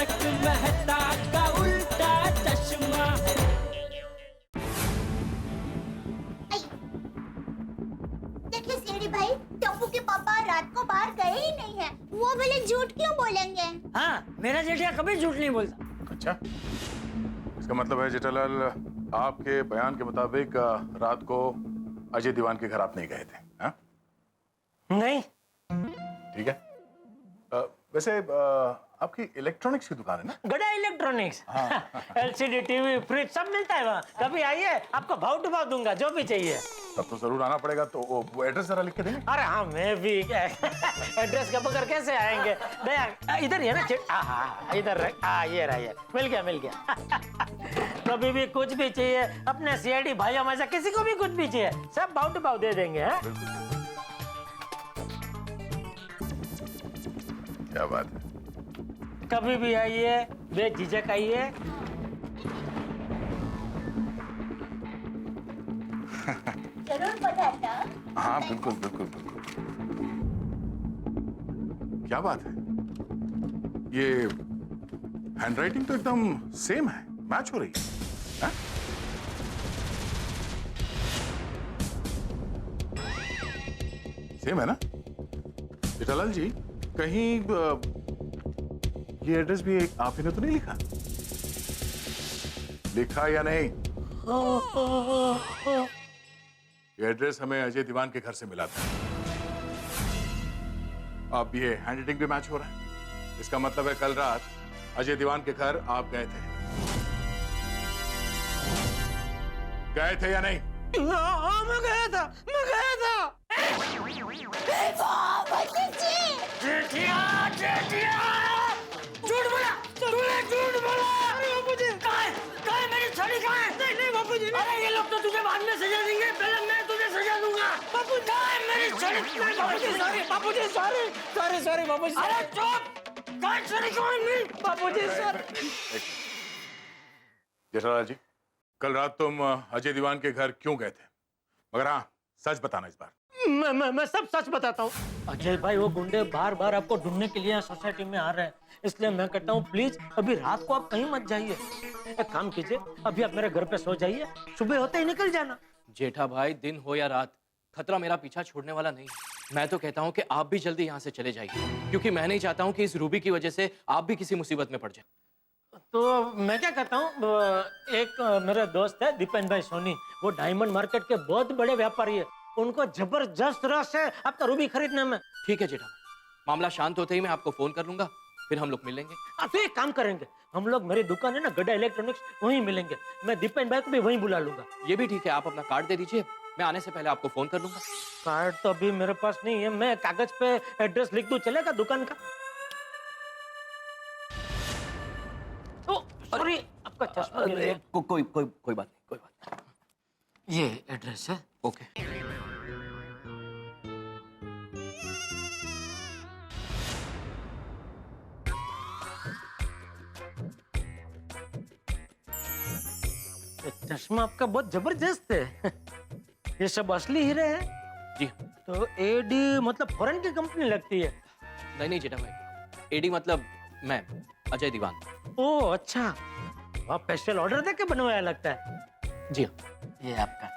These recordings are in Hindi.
तारक मेहता का उल्टा चश्मा। देखिए सीढ़ी भाई, टप्पू के पापा रात को बाहर गए ही नहीं है। वो भले झूठ क्यों बोलेंगे? हाँ, मेरा जेठिया कभी झूठ नहीं बोलता। अच्छा, इसका मतलब है जेठालाल, आपके बयान के मुताबिक रात को अजय दीवान के घर आप नहीं गए थे? हाँ? नहीं। ठीक है। वैसे आपकी इलेक्ट्रॉनिक्स की दुकान है ना? गड़ा इलेक्ट्रॉनिक्स। एलसीडी, टीवी, फ्रिज सब मिलता है वहाँ। कभी आइए, आपको भाव टू भाव दूंगा जो भी चाहिए। तब तो जरूर आना पड़ेगा। तो वो एड्रेस जरा लिख के देंगे? अरे हाँ, मैं भी एड्रेस का बगैर कैसे आएंगे? दया इधर ही है ना? हाँ, इधर ये रहा, ये मिल गया। कभी भी कुछ भी चाहिए, अपने सीआईडी भाइयों में से किसी को भी कुछ भी चाहिए, सब भाव टू भाव दे देंगे। क्या बात है। कभी भी आइए, बेझिझक आइए। जरूर बताता। हाँ बिल्कुल। क्या बात है, ये हैंडराइटिंग तो एकदम सेम है, मैच हो रही है। सेम है ना जेठालाल जी? कहीं ये एड्रेस भी आप ही ने तो नहीं लिखा या नहीं? ये एड्रेस हमें अजय दीवान के घर से मिला था। अब ये हैंडराइटिंग भी मैच हो रहा है। इसका मतलब है कल रात अजय दीवान के घर आप गए थे या नहीं? हाँ, मैं गया था। जेठिया, झूठ बोला। तूने झूठ बोला। अरे बापूजी, कहाँ है मेरी छड़ी? कहाँ है? नहीं बापूजी। अरे ये लोग तो तुझे बाद में सजा देंगे, पहले मैं तुझे सजा दूंगा। बापू, कहाँ है मेरी छड़ी? नहीं बापूजी, सॉरी बापूजी। अरे चुप, कहाँ है छड़ी? कहाँ है बापूजी? सॉरी। जेठालाल जी, कल रात तुम अजय दीवान के घर क्यों गए थे? मगर हाँ, सच बताना इस बार। मैं सब सच बताता हूँ। अजय भाई, वो गुंडे बार आपको ढूंढने के लिए सोसाइटी में आ रहे हैं, इसलिए मैं कहता हूँ प्लीज अभी रात को आप कहीं मत जाइए। एक काम कीजिए, अभी आप मेरे घर पे सो जाइए, सुबह होते ही निकल जाना। जेठा भाई, दिन हो या रात, खतरा मेरा पीछा छोड़ने वाला नहीं। मैं तो कहता हूँ कि आप भी जल्दी यहाँ से चले जाइए, क्योंकि मैं नहीं चाहता हूँ कि इस रूबी की वजह से आप भी किसी मुसीबत में पड़ जाए। तो मैं क्या कहता हूँ, एक मेरा दोस्त है दीपेन भाई सोनी, वो डायमंड मार्केट के बहुत बड़े व्यापारी है, उनको जबरदस्त रस है आपका रूबी खरीदने में। ठीक है जेठा भाई, मामला शांत होते ही मैं आपको फोन कर लूंगा, फिर हम लोग मिलेंगे। तो एक काम करेंगे, हम लोग मेरी दुकान है ना गड्ढा इलेक्ट्रॉनिक्स, वहीं मिलेंगे। मैं दीपेन भाई को भी वहीं बुला लूंगा। ये भी ठीक है, आप अपना कार्ड दे दीजिए, मैं आने से पहले आपको फोन कर लूंगा। कार्ड तो अभी मेरे पास नहीं है, मैं कागज पे एड्रेस लिख दूं, चलेगा दुकान का? सॉरी, आपका चश्मा गिर गया। कोई बात नहीं। ये एड्रेस है। ओके। चश्मा आपका बहुत जबरदस्त है। ये सब असली हीरे हैं? जी। तो एडी मतलब फॉरेन की कंपनी लगती है। नहीं जेठा भाई, एडी मतलब मैं, अजय दीवान। ओह अच्छा, आप स्पेशल ऑर्डर देके बनवाया लगता है। जी हाँ। ये आपका।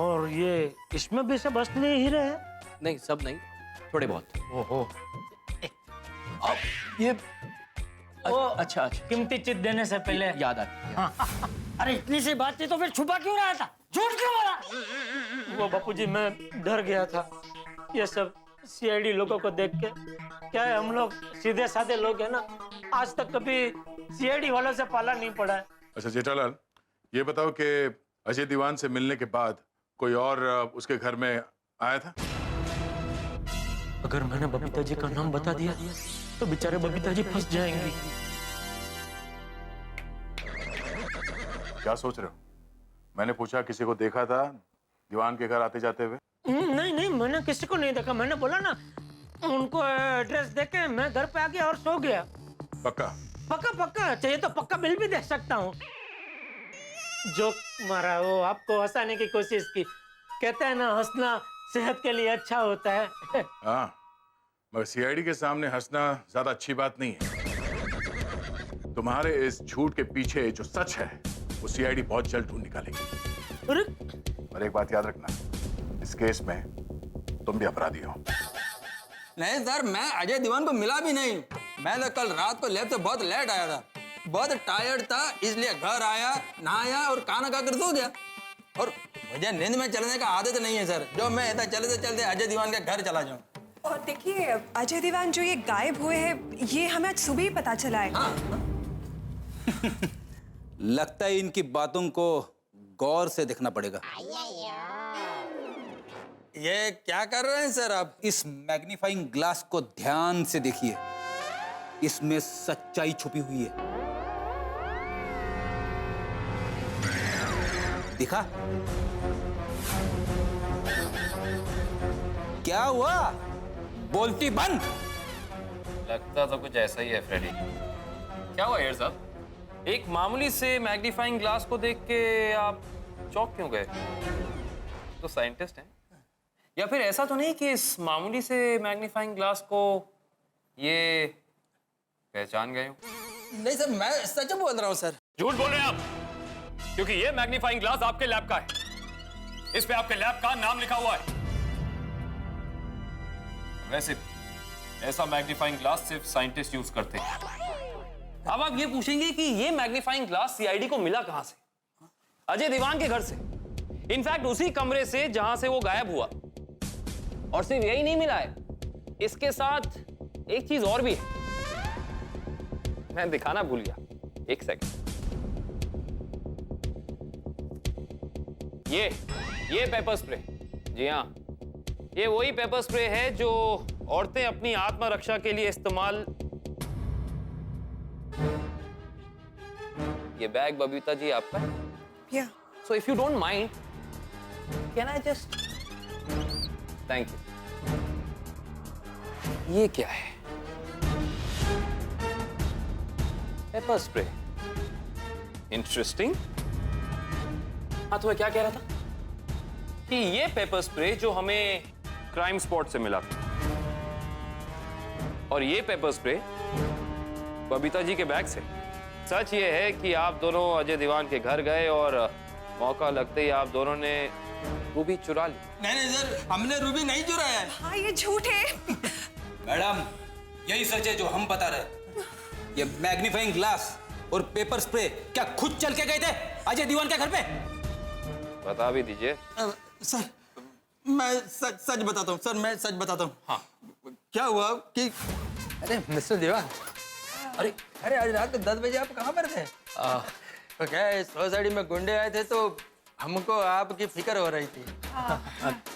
और ये इसमें भी सब असली हीरे हैं? नहीं, सब नहीं, थोड़े बहुत। ओहो। ये अच्छा, कीमती चीज देने से पहले याद आ गया। अरे इतनी सी बात थी तो फिर छुपा क्यों रहा था? झूठ क्यों बोला? वो बापूजी, मैं डर गया था। ये सब सीआईडी लोगों को देख के, क्या है हम लोग सीधे साधे लोग हैं ना, आज तक कभी सीआईडी वालों से पाला नहीं पड़ा है। अच्छा जेठालाल, ये बताओ कि अजय दीवान से मिलने के बाद कोई और उसके घर में आया था? अगर मैंने बबीता जी का नाम बता दिया तो बेचारे बबीता जी फंस जाएंगी। क्या सोच रहे हो? मैंने पूछा किसी को देखा था दीवान के घर आते जाते हुए? नहीं, मैंने किसी को नहीं देखा। मैंने बोला ना, उनको एड्रेस देके मैं घर पे आ गया और सो गया। पक्का चाहिए तो पक्का बिल भी दे सकता हूँ। जोक मारा, वो आपको हंसाने की कोशिश की। कहते हैं ना, हंसना सेहत के लिए अच्छा होता है। हाँ, मगर सीआईडी के सामने हंसना ज्यादा अच्छी बात नहीं है। तुम्हारे इस झूठ के पीछे जो सच है वो सीआईडी बहुत जल्द ढूंढ निकालेगी। अरे और एक बात याद रखना, इस केस में तुम भी अपराधी हो। नहीं सर, मैं अजय दीवान को मिला भी नहीं। मैं तो कल रात को लैब से बहुत लेट आया था, बहुत टायर्ड था, इसलिए घर आया, नहाया और खाना खाकर सो गया। और मुझे नींद में चलने का आदत नहीं है सर, जो मैं ऐसा चलते चलते अजय दीवान के घर चला जाऊं। और देखिए अजय दीवान जो ये गायब हुए हैं, ये हमें आज सुबह ही पता चला है। लगता है इनकी बातों को गौर से देखना पड़ेगा। ये क्या कर रहे हैं सर आप? इस मैग्नीफाइंग ग्लास को ध्यान से देखिए, इसमें सच्चाई छुपी हुई है। दिखा? क्या हुआ? बोलती बंद। लगता तो कुछ ऐसा ही है फ्रेडी। क्या हुआ यार साहब? एक मामूली से मैग्नीफाइंग ग्लास को देख के आप चौंक क्यों गए? तो साइंटिस्ट हैं। या फिर ऐसा तो नहीं कि इस मामूली से मैग्नीफाइंग ग्लास को ये पहचान गए हो? नहीं सर, मैं सच बोल रहा हूँ सर। झूठ बोल रहे हैं आप, क्योंकि ये मैग्नीफाइंग ग्लास आपके लैब का है। इस पे आपके लैब का नाम लिखा हुआ है। वैसे ऐसा मैग्नीफाइंग ग्लास सिर्फ साइंटिस्ट यूज करते हैं। अब आप ये पूछेंगे कि ये मैग्नीफाइंग ग्लास सीआईडी को मिला कहां से? अजय दीवान के घर से। इनफैक्ट उसी कमरे से जहां से वो गायब हुआ। और सिर्फ यही नहीं मिला है, इसके साथ एक चीज और भी है। मैं दिखाना भूल गया, एक सेकंड। ये पेपर स्प्रे। जी हाँ, ये वही पेपर स्प्रे है जो औरतें अपनी आत्मरक्षा के लिए इस्तेमाल। ये बैग बबीता जी आपका है? या so if you don't mind, can I just? Thank you. ये क्या है? Paper spray. इंटरेस्टिंग। हाँ, तो मैं क्या कह रहा था कि ये पेपर स्प्रे जो हमें क्राइम स्पॉट से मिला था, और ये पेपर स्प्रे बबीता जी के बैग से। सच ये है कि आप दोनों अजय दीवान के घर गए और मौका लगते ही आप दोनों ने रूबी चुरा ली। नहीं सर, हमने रूबी नहीं चुराया है। हाँ, ये झूठ है। मैडम, यही सच है जो हम बता रहे। ये मैग्नीफाइंग ग्लास और पेपर स्प्रे क्या खुद चल के गए थे अजय दीवान के घर पे? बता भी दीजिए। सर, मैं सच बताता हूँ सर, मैं सच बताता हूँ। हाँ, क्या हुआ कि अरे मिस्टर दीवान, अरे आज रात को 10 बजे आप कहाँ पर थे? तो क्या है, सोसाइटी में गुंडे आए थे तो हमको आपकी फिक्र हो रही थी।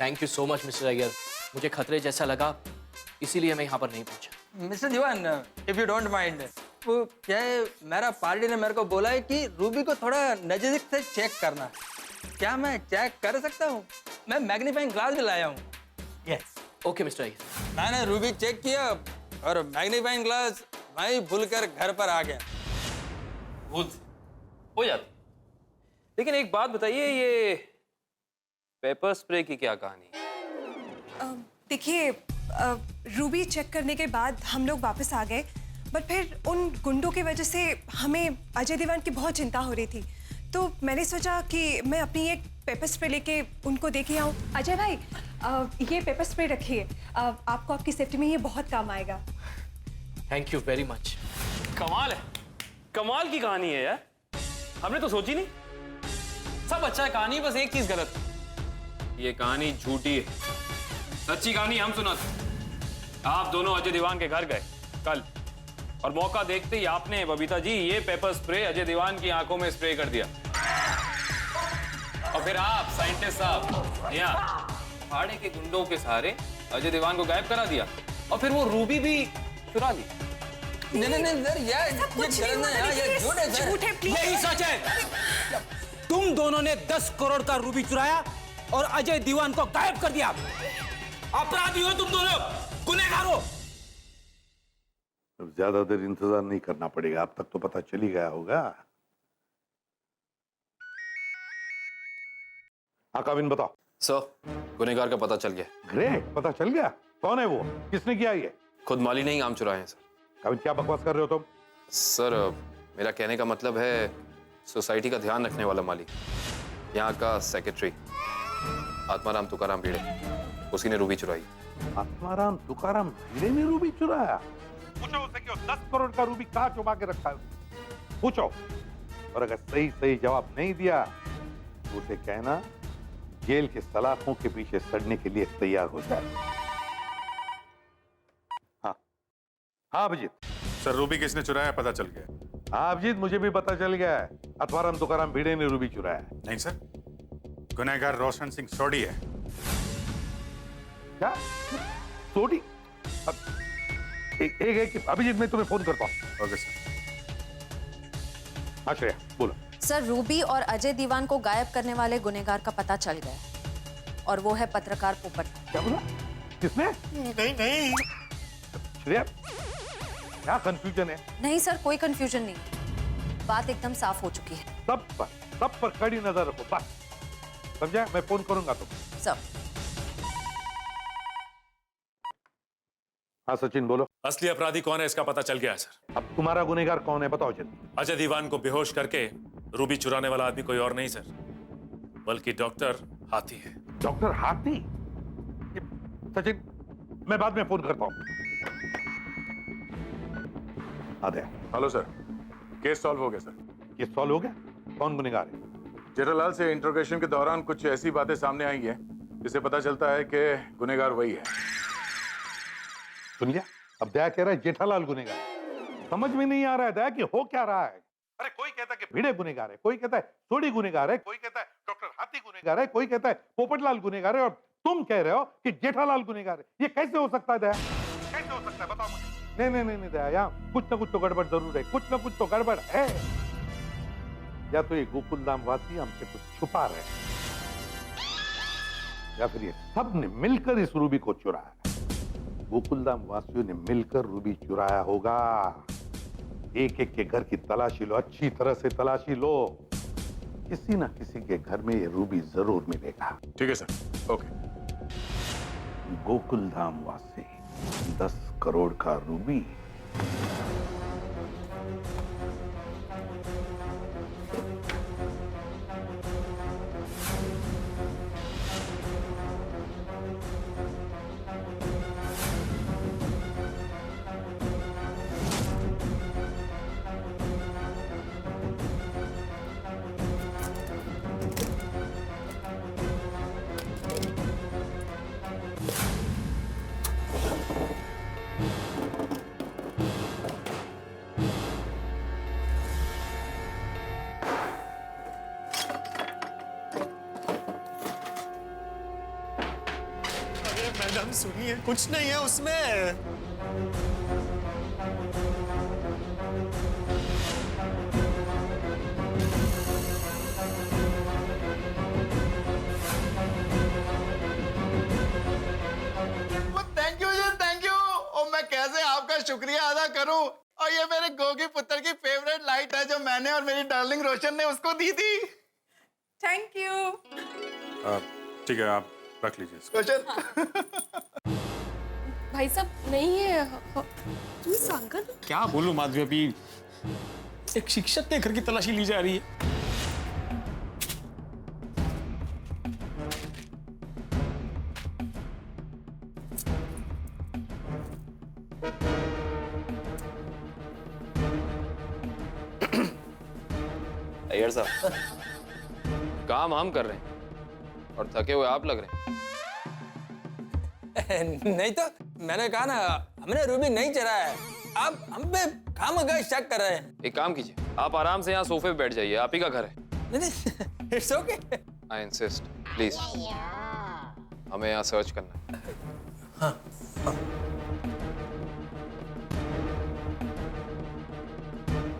Thank you so much mister Iyer. मुझे खतरे जैसा लगा, इसीलिए मैं यहाँ पर नहीं पहुँचा। Mr Dewan, if you don't mind, वो क्या है, मेरा पार्टी ने मेरे को बोला है कि रूबी को थोड़ा नजदीक से चेक करना। क्या मैं चेक कर सकता हूँ? मैं मैग्नीफाइंग ग्लास भी लाया हूँ। यस। Okay mister Iyer. मैंने रूबी चेक किया और मैग्नीफाइंग ग्लास वहीं भूलकर घर पर आ गया। भूल हो जाती। लेकिन एक बात बताइए, ये पेपर स्प्रे की क्या कहानी है? देखिए रूबी चेक करने के बाद हम लोग वापस आ गए, बट फिर उन गुंडों की वजह से हमें अजय दीवान की बहुत चिंता हो रही थी। तो मैंने सोचा कि मैं अपनी एक पेपर स्प्रे लेके उनको देखे आऊँ। अजय भाई, ये पेपर स्प्रे रखिए, आपको आपकी सेफ्टी में ये बहुत काम आएगा। Thank you very much. कमाल है, कमाल की कहानी है यार। हमने तो सोची नहीं। सब अच्छा है कहानी, बस एक चीज गलत है। ये कहानी झूठी है। सच्ची कहानी हम सुनाते। आप दोनों अजय दीवान के घर गए कल, और मौका देखते ही आपने, बबीता जी, ये पेपर स्प्रे अजय दीवान की आंखों में स्प्रे कर दिया। और फिर आप साइंटिस्ट साहब यहाँ फाड़े के गुंडों के सहारे अजय दीवान को गायब करा दिया, और फिर वो रूबी भी चुरा ली। नहीं सर, ये गलत है यार, ये झूठ है सर। झूठ है, प्लीज। यही सच है। तुम दोनों ने 10 करोड़ का रूबी चुराया और अजय दीवान को गायब कर दिया। अपराधी हो तुम दोनों, गुनहगार हो। अब ज्यादा देर इंतजार नहीं करना पड़ेगा, अब तक तो पता चल ही गया होगा। हाँ काविन, बताओ। सर, गुनहगार का पता चल गया। ग्रेट, पता चल गया। कौन है वो, किसने किया ये? खुद माली ने ही आम चुराए हैं सर। कविन क्या बकवास कर रहे हो तुम? सर मेरा कहने का मतलब है सोसाइटी का ध्यान रखने वाला माली, यहाँ का सेक्रेटरी आत्माराम तुकाराम भिड़े, उसी ने रूबी चुराई। आत्माराम तुकाराम भिड़े ने रूबी चुराया? पूछो उससे कि 10 करोड़ का रूबी कहाँ छुपा के रखा है, पूछो। और अगर सही सही जवाब नहीं दिया तो उसे कहना जेल के सलाखों के पीछे सड़ने के लिए तैयार हो जाए। हाँ हाँ अभिजीत। सर रूबी किसने चुराया पता चल गया? हाँ अभिजीत, मुझे भी पता चल गया है, आत्माराम तुकाराम भिड़े ने रूबी चुराया। नहीं सर, गुनहगार रोशन सिंह सोडी है। क्या सोडी? एक अभिजीत, मैं तुम्हें फोन करता हूँ। Okay sir. हाँ श्रेया बोलो। सर रूबी और अजय दीवान को गायब करने वाले गुनहगार का पता चल गया है और वो है पत्रकार पोपट। क्या बोला? किसने? नहीं श्रेया, क्या कंफ्यूजन है? नहीं सर, कोई कंफ्यूजन नहीं, बात एकदम साफ हो चुकी है। सब पर कड़ी नजर रखो बस, समझा? मैं फोन करूंगा तुमको। सर हाँ सचिन बोलो। असली अपराधी कौन है इसका पता चल गया है सर। अब तुम्हारा गुनहगार कौन है बताओ जल्दी। अजय दीवान को बेहोश करके रूबी चुराने वाला आदमी कोई और नहीं सर, बल्कि डॉक्टर हाथी है। डॉक्टर हाथी? सचिन मैं बाद में फोन करता हूँ। आदे। हेलो सर, केस सॉल्व हो गया सर। केस सॉल्व हो गया? कौन गुनहगार है? जेठालाल से इंट्रोगेशन के दौरान कुछ ऐसी बातें सामने आई हैं जिससे पता चलता है कि गुनहगार वही है। सुन लिया? अब दया कह रहा है जेठालाल गुनहगार। समझ में नहीं आ रहा है दया कि हो क्या रहा है। अरे कोई कहता है कि भिड़े गुनहगार है, कोई कहता है सोडी गुनहगार है, कोई कहता है डॉक्टर हाथी गुनहगार है, कोई कहता है पोपटलाल गुनहगार है, और तुम कह रहे हो कि जेठालाल गुनहगार है। ये कैसे हो सकता है दया? कैसे हो सकता है बताओ मुझे। नहीं दया, यहाँ कुछ ना कुछ तो गड़बड़ जरूर है, कुछ ना कुछ तो गड़बड़ है। या तो ये गोकुलधाम वासी हमसे कुछ छुपा रहे हैं, या फिर ये सब ने मिलकर इस रूबी को चुराया। गोकुलधाम वासियों ने मिलकर रूबी चुराया होगा। एक एक के घर की तलाशी लो, अच्छी तरह से तलाशी लो, किसी ना किसी के घर में ये रूबी जरूर मिलेगा। ठीक है सर, ओके। गोकुलधाम वासी 10 करोड़ का रूबी। मैडम सुनिए, कुछ नहीं है उसमें। Thank you. और मैं कैसे आपका शुक्रिया अदा करूं। और ये मेरे गोगी पुत्र की फेवरेट लाइट है जो मैंने और मेरी डार्लिंग रोशन ने उसको दी थी। Thank you. ठीक है, आप रख लीजिए इसको। भाई साहब नहीं है। अंकल क्या बोलूं माधवी, अभी एक शिक्षक के घर की तलाशी ली जा रही है। अय्यर साहब, काम हम कर रहे हैं और थके हुए आप लग रहे हैं। नहीं तो मैंने कहा ना, हमने रूबी नहीं चुराया है। आप हम पे खामखा शक कर रहे हैं। एक काम कीजिए, आप आराम से यहाँ सोफे पे बैठ जाइए, आप ही का घर है। It's okay. I insist, please. हमें यहाँ सर्च करना है।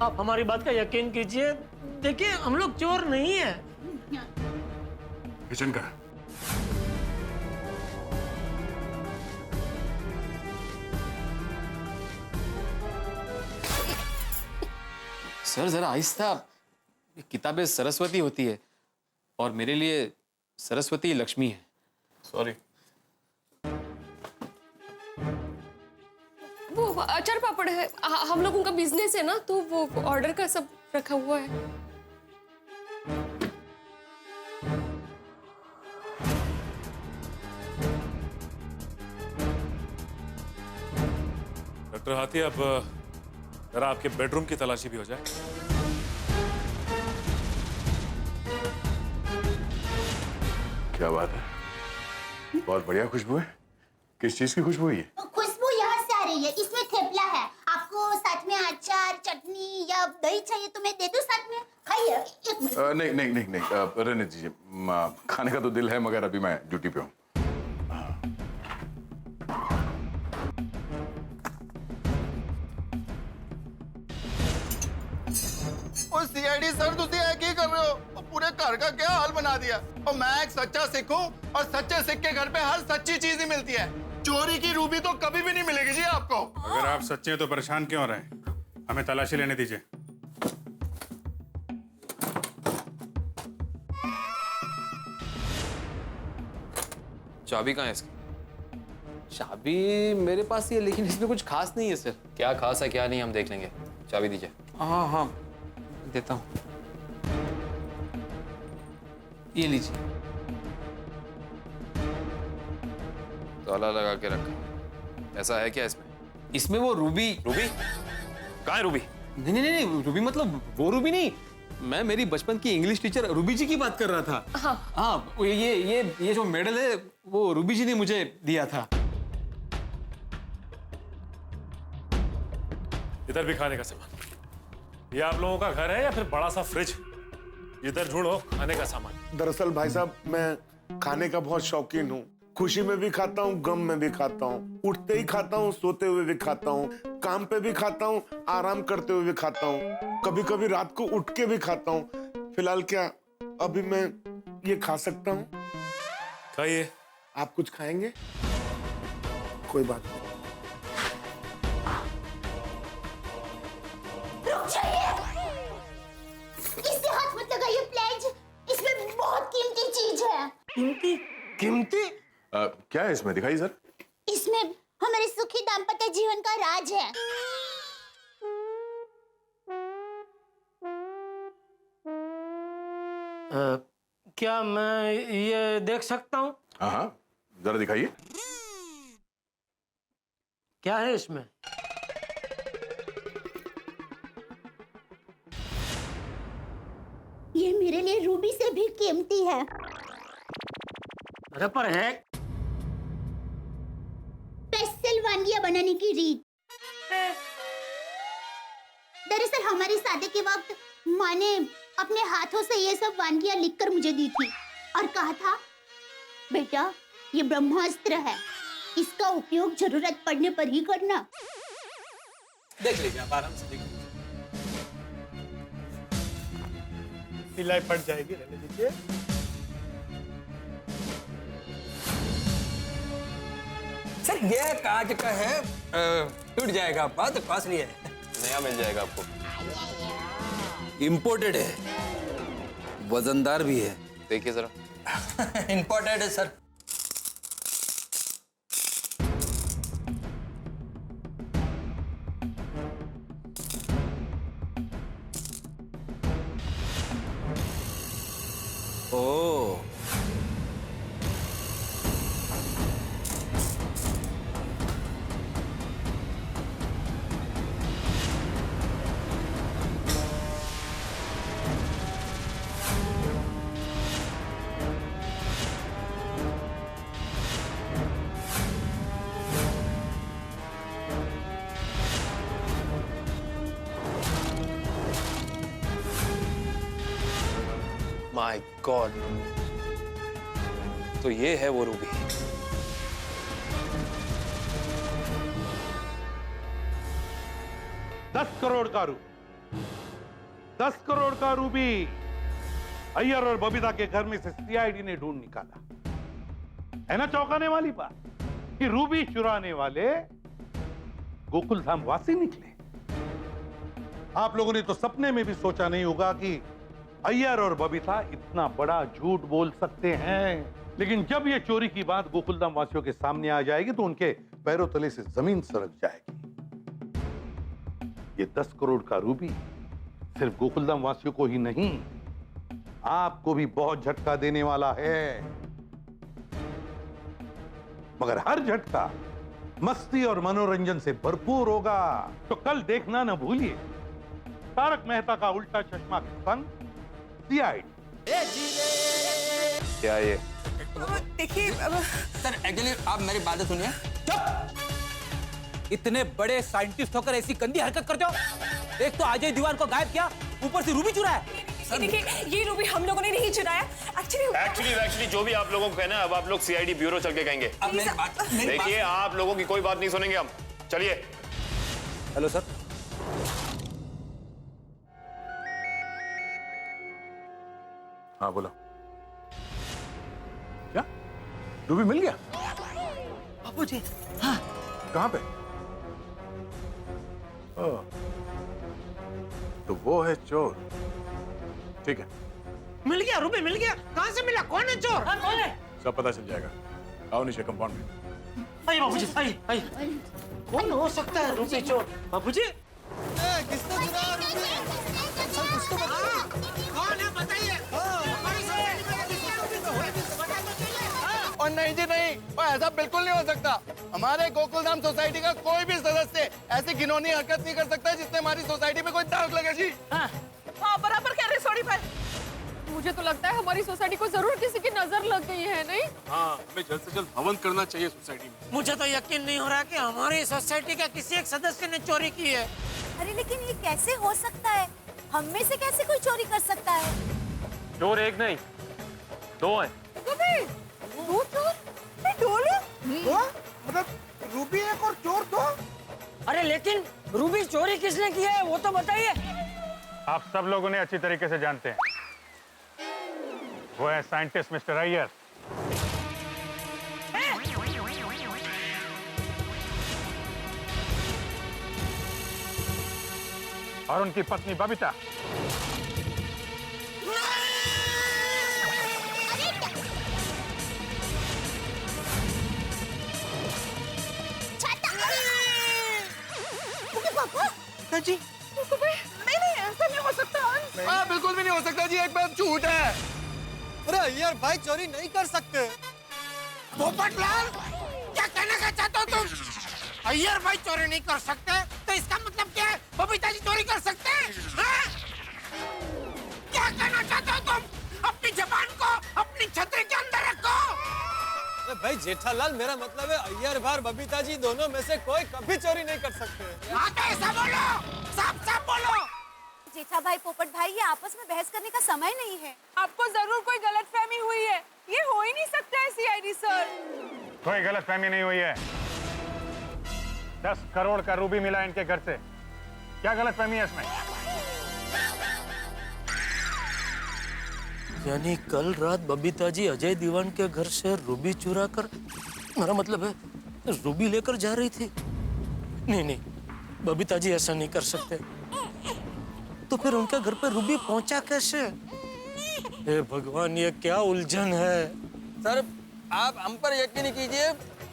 आप हमारी बात का यकीन कीजिए, देखिए हम लोग चोर नहीं है। किचन का सर जरा आहिस्ता, ये किताबें सरस्वती होती है और मेरे लिए सरस्वती लक्ष्मी है। सॉरी। अचार पापड़ है, हम लोगों का बिजनेस है ना, तो वो ऑर्डर का सब रखा हुआ है। डॉक्टर हाथी, अब जरा आपके बेडरूम की तलाशी भी हो जाए। क्या बात है, बहुत बढ़िया खुशबू है। किस चीज की खुशबू है ये? खुशबू यहाँ से आ रही है, इसमें थेपला है। आपको साथ में अचार, चटनी या दही चाहिए तो मैं दे दूं साथ में, खाइए। एक मिनट। नहीं, रहने दीजिए। खाने का तो दिल है, मगर अभी मैं ड्यूटी पे हूँ। सीआईडी सर, तुम की कर रहे हो? पूरे घर का क्या हाल बना दिया। और मैं एक सच्चा सिख हूं, और सच्चे सिख के घर पे हर सच्ची चीज ही मिलती है। चोरी की रूबी तो कभी भी नहीं मिलेगी जी आपको। अगर आप सच्चे हैं तो परेशान क्यों हो रहे हैं? हमें तलाशी लेने दीजिए। चाबी कहाँ है इसकी? चाबी मेरे पास ही है, लेकिन इसमें कुछ खास नहीं है सर। क्या खास है क्या नहीं हम देख लेंगे। चाबी दीजिए। हाँ हाँ देता हूँ, ये लीजिए। ताला लगा के रखा, ऐसा है क्या इसमें? इसमें वो रूबी। रूबी? कहाँ है रूबी? नहीं, रूबी मतलब वो रूबी नहीं। मैं मेरी बचपन की इंग्लिश टीचर रूबी जी की बात कर रहा था। हाँ, ये जो मेडल है वो रूबी जी ने मुझे दिया था। इधर भी खाने का सामान। ये आप लोगों का घर है या फिर बड़ा सा फ्रिज? इधर ढूंढो खाने का सामान। दरअसल भाई साहब, मैं खाने का बहुत शौकीन हूँ। खुशी में भी खाता हूँ, गम में भी खाता हूँ, उठते ही खाता हूँ, सोते हुए भी खाता हूँ, काम पे भी खाता हूँ, आराम करते हुए भी खाता हूँ, कभी कभी रात को उठ के भी खाता हूँ। फिलहाल क्या अभी मैं ये खा सकता हूँ? खाइए। आप कुछ खाएंगे? कोई बात नहीं। रुक जाइए, इससे हाथ मत लगाइए प्लीज, इसमें बहुत कीमती चीज है। कीमती? क्या है इसमें, दिखाइए सर। इसमें हमारे सुखी दाम्पत्य जीवन का राज है। क्या मैं ये देख सकता हूँ? हाँ, जरा दिखाइए। क्या है इसमें? ये मेरे लिए रूबी से भी कीमती है। अरे पर है स्पेशल वांगिया बनाने की रीत। दरअसल हमारी शादी के वक्त माँ ने अपने हाथों से ये सब वांगियां लिखकर मुझे दी थी और कहा था, बेटा ये ब्रह्मास्त्र है, इसका उपयोग जरूरत पड़ने पर ही करना। देख लीजिए आप आराम से देख लीजिए। सिलाई फट जाएगी, रहने दीजिए। सर ये कांच का है, टूट जाएगा, बहुत कॉस्टली है। नया मिल जाएगा आपको। इम्पोर्टेड है, वजनदार भी है। देखिए जरा। इम्पोर्टेड है सर। ओ माय गॉड, तो ये है वो रूबी। $10 करोड़ का रूबी, 10 करोड़ का रूबी अय्यर और बबीता के घर में से सीआईडी ने ढूंढ निकाला। है ना चौंकाने वाली बात कि रूबी चुराने वाले गोकुल धाम वासी निकले। आप लोगों ने तो सपने में भी सोचा नहीं होगा कि अय्यर और बबीता इतना बड़ा झूठ बोल सकते हैं। लेकिन जब ये चोरी की बात गोकुलधाम वासियों के सामने आ जाएगी तो उनके पैरों तले से जमीन सरक जाएगी। ये 10 करोड़ का रूबी सिर्फ गोकुलधाम वासियों को ही नहीं, आपको भी बहुत झटका देने वाला है। मगर हर झटका मस्ती और मनोरंजन से भरपूर होगा। तो कल देखना न भूलिए तारक मेहता का उल्टा चश्मा के संग सीआईडी। क्या ये? देखिए सर एक्चुअली आप मेरी बात सुनिए। इतने बड़े साइंटिस्ट होकर ऐसी गंदी हरकत करते हो। एक तो अजय दीवान को गायब किया, ऊपर से रूबी चुराया। देखिए ये रूबी हम लोगों ने नहीं चुराया। एक्चुअली जो भी आप लोगों को कहना है, अब आप लोग सीआईडी ब्यूरो चल के कहेंगे। देखिए आप लोगों की कोई बात नहीं सुनेंगे हम। चलिए। Hello sir. हाँ बोलो। क्या रूबी मिल गया? बाबू जी। हाँ। कहाँ पे? तो वो है चोर। ठीक है, मिल गया, रूबी मिल गया। कहाँ से मिला? कौन है चोर? कौन है? सब पता चल जाएगा। आओ नीचे कंपाउंड में। आइए बाबूजी, आइए। कौन हो सकता है रूबी चोर? बाबूजी किसने चुराया रूबी? सर कुछ तो बताइए। कौन है बताइए। और नहीं जी नहीं, और ऐसा बिल्कुल नहीं हो सकता। हमारे गोकुलधाम सोसाइटी का कोई भी सदस्य ऐसी घिनौनी हरकत नहीं कर सकता जिससे हमारी सोसाइटी में कोई दाग लगे जी। हाँ बराबर कह रहे सोनी भाई। मुझे तो लगता है हमारी सोसाइटी को जरूर किसी की नजर लग गई है, नहीं? हाँ, हमें जल्द से जल्द हवन करना चाहिए सोसाइटी में। मुझे तो यकीन नहीं हो रहा कि हमारी सोसाइटी का किसी एक सदस्य ने चोरी की है। अरे लेकिन ये कैसे हो सकता है? हम में से कैसे कोई चोरी कर सकता है? चोर एक नहीं, दो हैं। दो चोर? दो लोग? मतलब रूबी एक और चोर दो? अरे लेकिन रूबी चोरी किसने की है वो तो बताइए। आप सब लोगों ने अच्छी तरीके से जानते हैं, वो है साइंटिस्ट मिस्टर अय्यर। और उनकी पत्नी बबीता। जी नहीं ऐसा नहीं हो सकता। हाँ बिल्कुल भी नहीं हो सकता जी, एक बात झूठ है। अरे अय्यर भाई चोरी नहीं कर सकते। पोपटलाल क्या कहना का चाहते हो तुम? अय्यर भाई चोरी नहीं कर सकते तो इसका मतलब क्या है? बबीता जी चोरी कर सकते हैं? हाँ? क्या कहना चाहते हो तुम? अपनी जबान को अपनी छतरी के अंदर रखो। अरे भाई जेठालाल मेरा मतलब है अय्यर भाई बबीता जी दोनों में से कोई कभी चोरी नहीं कर सकते। हाँ तो ऐसा बोलो, साफ साफ बोलो। जेठा भाई पोपट भाई ये आपस में बहस करने का समय नहीं है। आपको जरूर कोई गलतफहमी हुई है। ये हो ही नहीं सकता है सीआईडी सर। कोई गलतफहमी नहीं हुई है। 10 करोड़ का रूबी मिला इनके घर से, क्या गलतफहमी है इसमें? यानी कल रात बबीता जी अजय दीवान के घर से रूबी चुरा कर, मेरा मतलब है रूबी लेकर जा रही थी। नहीं बबीता जी ऐसा नहीं कर सकते। तो फिर उनके घर पे रूबी पहुंचा कैसे? हे भगवान ये क्या उलझन है। सर आप हम पर यकीन कीजिए,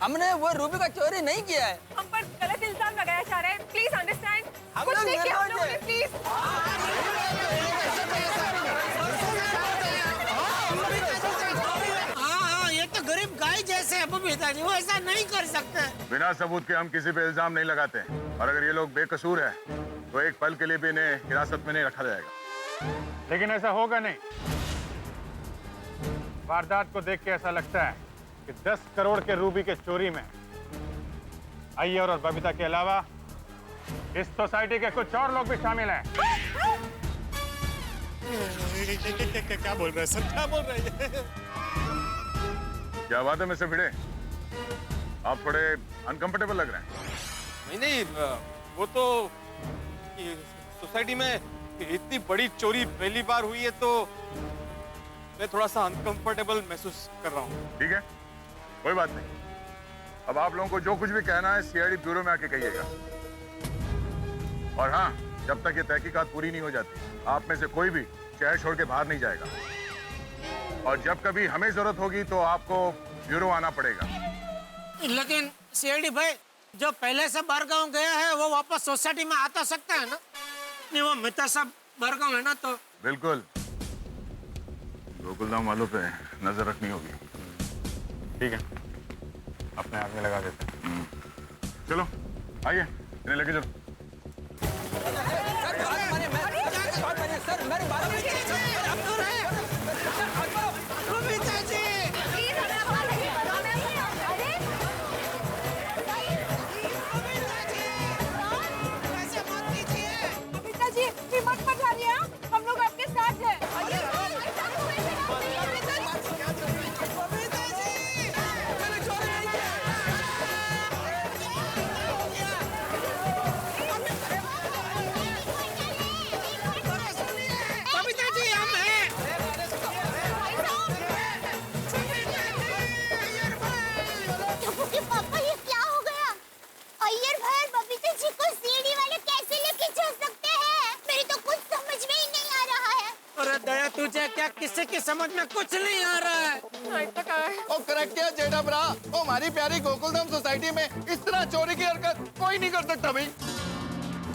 हमने वो रूबी का चोरी नहीं किया है। हम पर गलत इल्जाम लगाया जा रहा है। Please understand. कुछ नहीं किया हम लोगों ने, प्लीज। हाँ ये तो गरीब गाय जैसे है बबीता जी, वो ऐसा नहीं कर सकते। बिना सबूत के हम किसी पे इल्जाम नहीं लगाते, और अगर ये लोग बेकसूर है तो एक पल के लिए भी इन्हें हिरासत में नहीं रखा जाएगा। लेकिन ऐसा होगा नहीं। वारदात को देख के ऐसा लगता है कि 10 करोड़ के रूबी के चोरी में अय्यर और बबीता के अलावा इस सोसाइटी के कुछ और लोग भी शामिल हैं। क्या बोल रहे हैं सर, क्या बोल रहे हैं? क्या बात है मिस्टर भिड़े, आप थोड़े अनकंफर्टेबल लग रहे हैं। नहीं वो तो सोसाइटी में इतनी बड़ी चोरी पहली बार हुई है तो मैं थोड़ा सा अनकंफर्टेबल महसूस कर रहा हूँ। ठीक है, कोई बात नहीं। अब आप लोगों को जो कुछ भी कहना है सीआईडी ब्यूरो में आके कहिएगा। और हाँ, जब तक ये तहकीकात पूरी नहीं हो जाती आप में से कोई भी शहर छोड़ के बाहर नहीं जाएगा। और जब कभी हमें जरूरत होगी तो आपको ब्यूरो आना पड़ेगा। लेकिन सीआईडी भाई जो पहले से बरगांव गया है वो वापस सोसाइटी में आ तो सकता है ना? नहीं, वो मित्र सब बरगांव है ना, तो बिल्कुल। गोकुलधाम वालों पे नजर रखनी होगी। ठीक है, अपने हाथ में लगा देते हैं। चलो आइए, इन्हें लेके चलो। सर मेरी बात मत पठारिए, हम लोग आपके साथ हैं। बबीता जी हम हैं। पापा ये क्या हो गया? अय्यर भाई और बबीता जी को सीढ़ी वाले कैसे लेके जा सकते हैं? मेरी तो कुछ समझ में ही नहीं आ रहा है। अरे दया, तुझे क्या किसी की समझ में कुछ नहीं आ रहा है? ओ करेक्ट है जेठा ब्रा। ओ हमारी प्यारी गोकुलधाम सोसाइटी में इस तरह चोरी की हरकत कोई नहीं कर सकता भाई।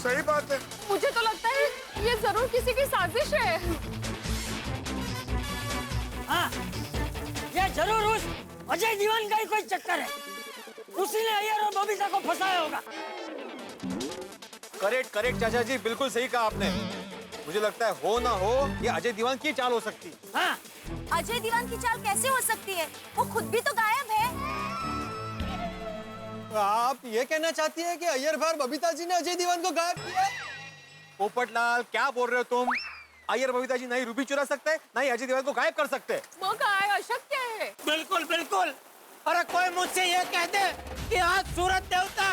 सही बात है। मुझे तो लगता है ये जरूर किसी की साजिश है। हाँ, ये जरूर उस अजय दीवान का ही कोई चक्कर है। उसी ने अय्यर और बबीता को फंसाया होगा। करेक्ट करेक्ट चाचा जी, बिल्कुल सही कहा आपने। मुझे लगता है हो ना हो ये अजय दीवान की चाल हो सकती है। हाँ। अजय दीवान की चाल कैसे हो सकती है? वो खुद भी तो गायब है। आप ये कहना चाहती है कि अय्यर भाई बबीता जी ने अजय दीवान को गायब किया? पोपटलाल क्या बोल रहे हो तुम? अय्यर बबीता जी नहीं रूबी चुरा सकते, नहीं अजय दीवान को गायब कर सकते। वो कहा है, अशक्य है। बिल्कुल बिल्कुल। अरे कोई मुझसे ये कह दे कि आज सूरज देवता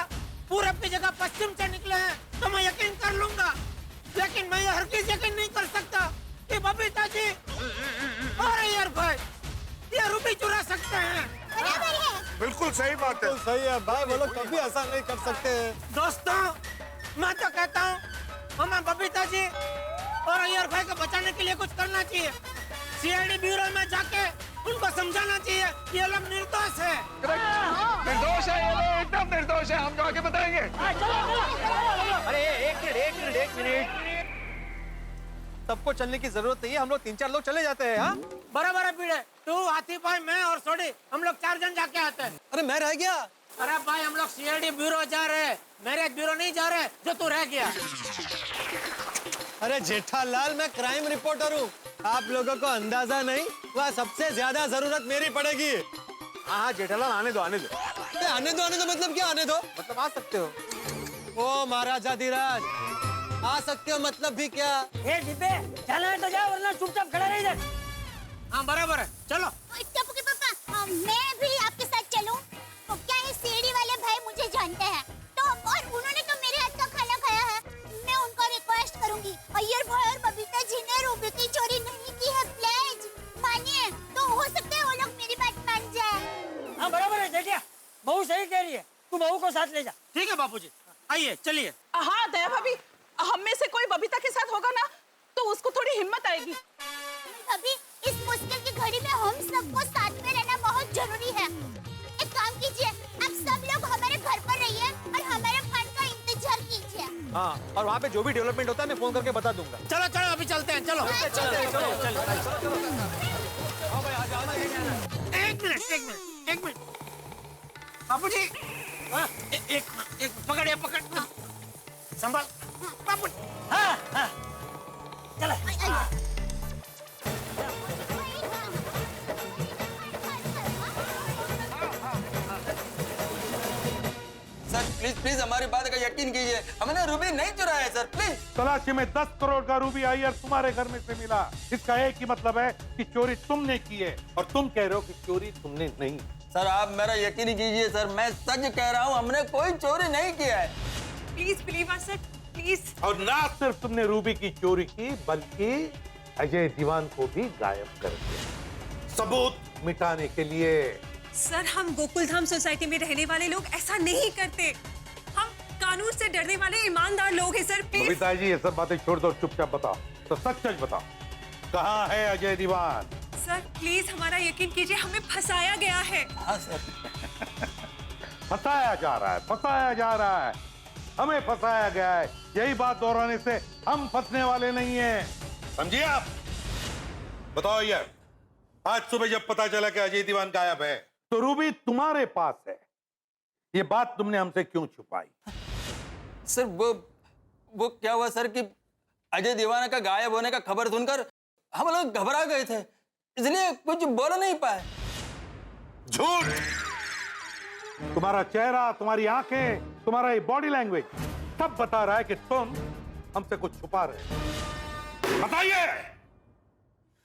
पूरब की जगह पश्चिम से निकले हैं तो मैं यकीन कर लूंगा, लेकिन मैं हर किसी यकीन नहीं कर सकता कि बबीता जी और अय्यर भाई ये रूबी चुरा सकते हैं। बिल्कुल सही बात है। सही है भाई, वो लोग कभी ऐसा नहीं कर सकते। दोस्तों, मैं तो कहता हूँ हमें बबीता जी और अय्यर भाई को बचाने के लिए कुछ करना चाहिए। सीआईडी ब्यूरो में जाके उनको समझाना चाहिए ये लोग निर्दोष है। निर्दोष है ये लोग, एकदम निर्दोष है। हम जाके बताएंगे। अरे एक मिनट सबको चलने की जरूरत नहीं है, हम लोग 3-4 लोग चले जाते हैं। हाँ बराबर है पीड़े, तू आतिफ भाई मैं और सोडी हम लोग 4 जन जाके आते हैं। अरे मैं रह गया। अरे भाई हम लोग सीआईडी ब्यूरो जा रहे हैं, मैरिज ब्यूरो नहीं जा रहे जो तू रह गया। अरे जेठालाल मैं क्राइम रिपोर्टर हूँ, आप लोगों को अंदाजा नहीं, वह सबसे ज्यादा जरूरत मेरी पड़ेगी। हाँ जेठालाल आने दो आने दो। आने दो मतलब क्या आने दो? मतलब आ सकते हो। ओ महाराजा धीराज आ सकते हो मतलब भी क्या? ये डिब्बे चलना है तो जाओ, वरना चुपचाप खड़ा रह इधर। हाँ बराबर है, चलो। टप्पू के पापा, मैं भी आपके साथ चलूं? तो क्या ये सीढ़ी वाले भाई मुझे जानते हैं? तो और उन्होंने तो मेरे हाथ का खाना खाया है। मैं उनको रिक्वेस्ट करूंगी, अय्यर भाई और बबीता जी ने रूबी की चोरी नहीं की है, प्लीज मानिए। तो हो सकता है वो लोग मेरी बात मान जाए। हाँ बराबर है जेठिया, बहू सही कह रही है, तू बहू को साथ ले जा। ठीक है बापूजी, आइए चलिए। हाँ दया भाभी, हम में से कोई बबीता के साथ होगा ना तो उसको थोड़ी हिम्मत आएगी। अभी इस मुश्किल की घड़ी में हम सबको साथ में रहना बहुत जरूरी है। एक काम कीजिए, आप सब लोग हमारे घर पर रहिए और हमारे फंड का इंतजार कीजिए। हाँ, और वहाँ पे जो भी डेवलपमेंट होता है मैं फोन करके बता दूंगा। चलो चलो अभी चलते हैं, चलो। एक मिनट बापूजी, एक पकड़िए, पकड़ संभाल बापू। हाँ हाँ चलो। सर प्लीज प्लीज हमारी बात का यकीन कीजिए, हमने रूबी नहीं चुराया सर, प्लीज। तलाशी में 10 करोड़ का रूबी अय्यर तुम्हारे घर में से मिला। इसका एक ही मतलब है कि चोरी तुमने की है और तुम कह रहे हो कि चोरी तुमने नहीं। सर आप मेरा यकीन कीजिए सर, मैं सच कह रहा हूँ, हमने कोई चोरी नहीं किया है। Please believe us sir, please. और ना सिर्फ तुमने रूबी की चोरी की बल्कि अजय दीवान को भी गायब कर दिया, सबूत मिटाने के लिए। सर हम गोकुलधाम सोसाइटी में रहने वाले लोग ऐसा नहीं करते, हम कानून से डरने वाले ईमानदार लोग हैं सर, प्लीज। बबीता जी ये सब बातें छोड़ दो, चुपचाप बताओ, तो सच बताओ, कहाँ है अजय दीवान? सर प्लीज हमारा यकीन कीजिए, हमें फंसाया गया है। हाँ सर। फंसाया जा रहा है, फंसाया जा रहा है, हमें फंसाया गया है। यही बात दोहराने से हम फंसने वाले नहीं हैं, समझिए आप? बताओ यार, आज सुबह जब पता चला कि अजय दीवान गायब है तो रूबी तुम्हारे पास है, ये बात तुमने हमसे क्यों छुपाई? सर वो क्या हुआ सर कि अजय दीवाना का गायब होने का खबर सुनकर हम लोग घबरा गए थे, इसलिए कुछ बोल नहीं पाए। झूठ! तुम्हारा चेहरा, तुम्हारी आंखें, तुम्हारा ये बॉडी लैंग्वेज सब बता रहा है कि तुम हमसे कुछ छुपा रहे हो। बताइए,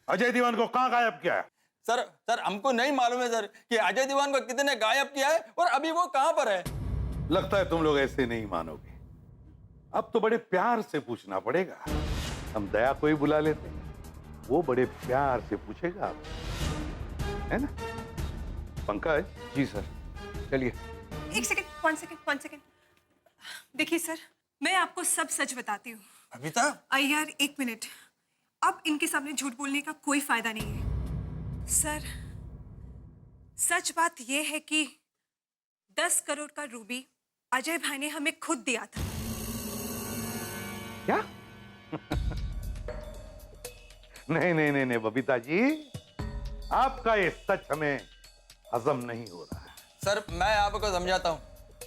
अजय दीवान को कहां गायब किया है? सर हमको नहीं मालूम है सर कि अजय दीवान को कितने गायब किया है और अभी वो कहां पर है। लगता है तुम लोग ऐसे नहीं मानोगे, अब तो बड़े प्यार से पूछना पड़ेगा। हम दया को ही बुला लेते, वो बड़े प्यार से पूछेगा आपसे, है ना? पंकज। जी सर, चलिए। एक सेकंड, वन सेकंड। देखिए सर, मैं आपको सब सच बताती हूँ। बबीता? यार एक मिनट, अब इनके सामने झूठ बोलने का कोई फायदा नहीं है। सर, सच बात यह है कि 10 करोड़ का रूबी अजय भाई ने हमें खुद दिया था। क्या? नहीं बबीता जी, आपका ये सच हमें हजम नहीं हो रहा है। सर मैं आपको समझाता हूँ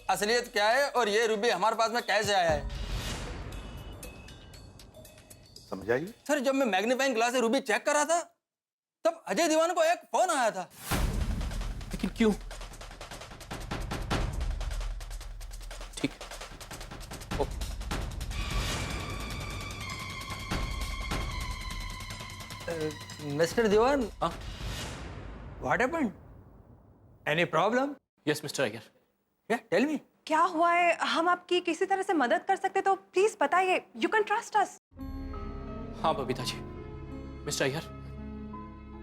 असलियत क्या है और ये रूबी हमारे पास में कैसे आया है। समझाइए। सर जब मैं मैग्नीफाइंग ग्लास से रूबी चेक कर रहा था तब अजय दीवान को एक फोन आया था। लेकिन क्यों? ठीक। Mr Dewan, what happened? Any problem? Yes Mr Iyer. Yeah tell मी। क्या हुआ है? हम आपकी किसी तरह से मदद कर सकते तो प्लीज बताइए। You can trust us. हाँ बबीता जी, मिस्टर अय्यर,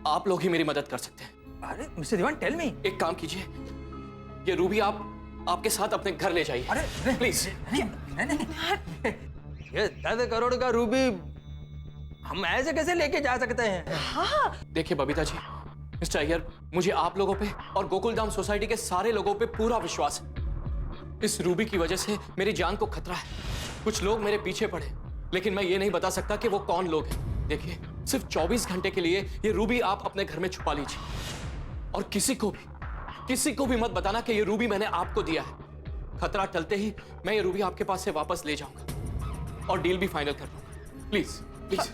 आप लोग ही मेरी मदद कर सकते हैं। अरे मिस्टर दीवान, टेल मी। एक काम कीजिए, ये रूबी आपके साथ अपने घर ले जाइए। अरे प्लीज। नहीं। ये 10 करोड़ का रूबी हम ऐसे कैसे लेके जा सकते हैं? हाँ। देखिए बबीता जी, मिस्टर अय्यर, मुझे आप लोगों पे और गोकुलधाम सोसाइटी के सारे लोगों पे पूरा विश्वास है। इस रूबी की वजह से मेरी जान को खतरा है। कुछ लोग मेरे पीछे पड़े, लेकिन मैं ये नहीं बता सकता कि वो कौन लोग हैं। देखिए, सिर्फ 24 घंटे के लिए ये रूबी आप अपने घर में छुपा लीजिए और किसी को भी मत बताना कि ये रूबी मैंने आपको दिया है। खतरा टलते ही मैं ये रूबी आपके पास से वापस ले जाऊंगा और डील भी फाइनल कर लूंगा। Please please.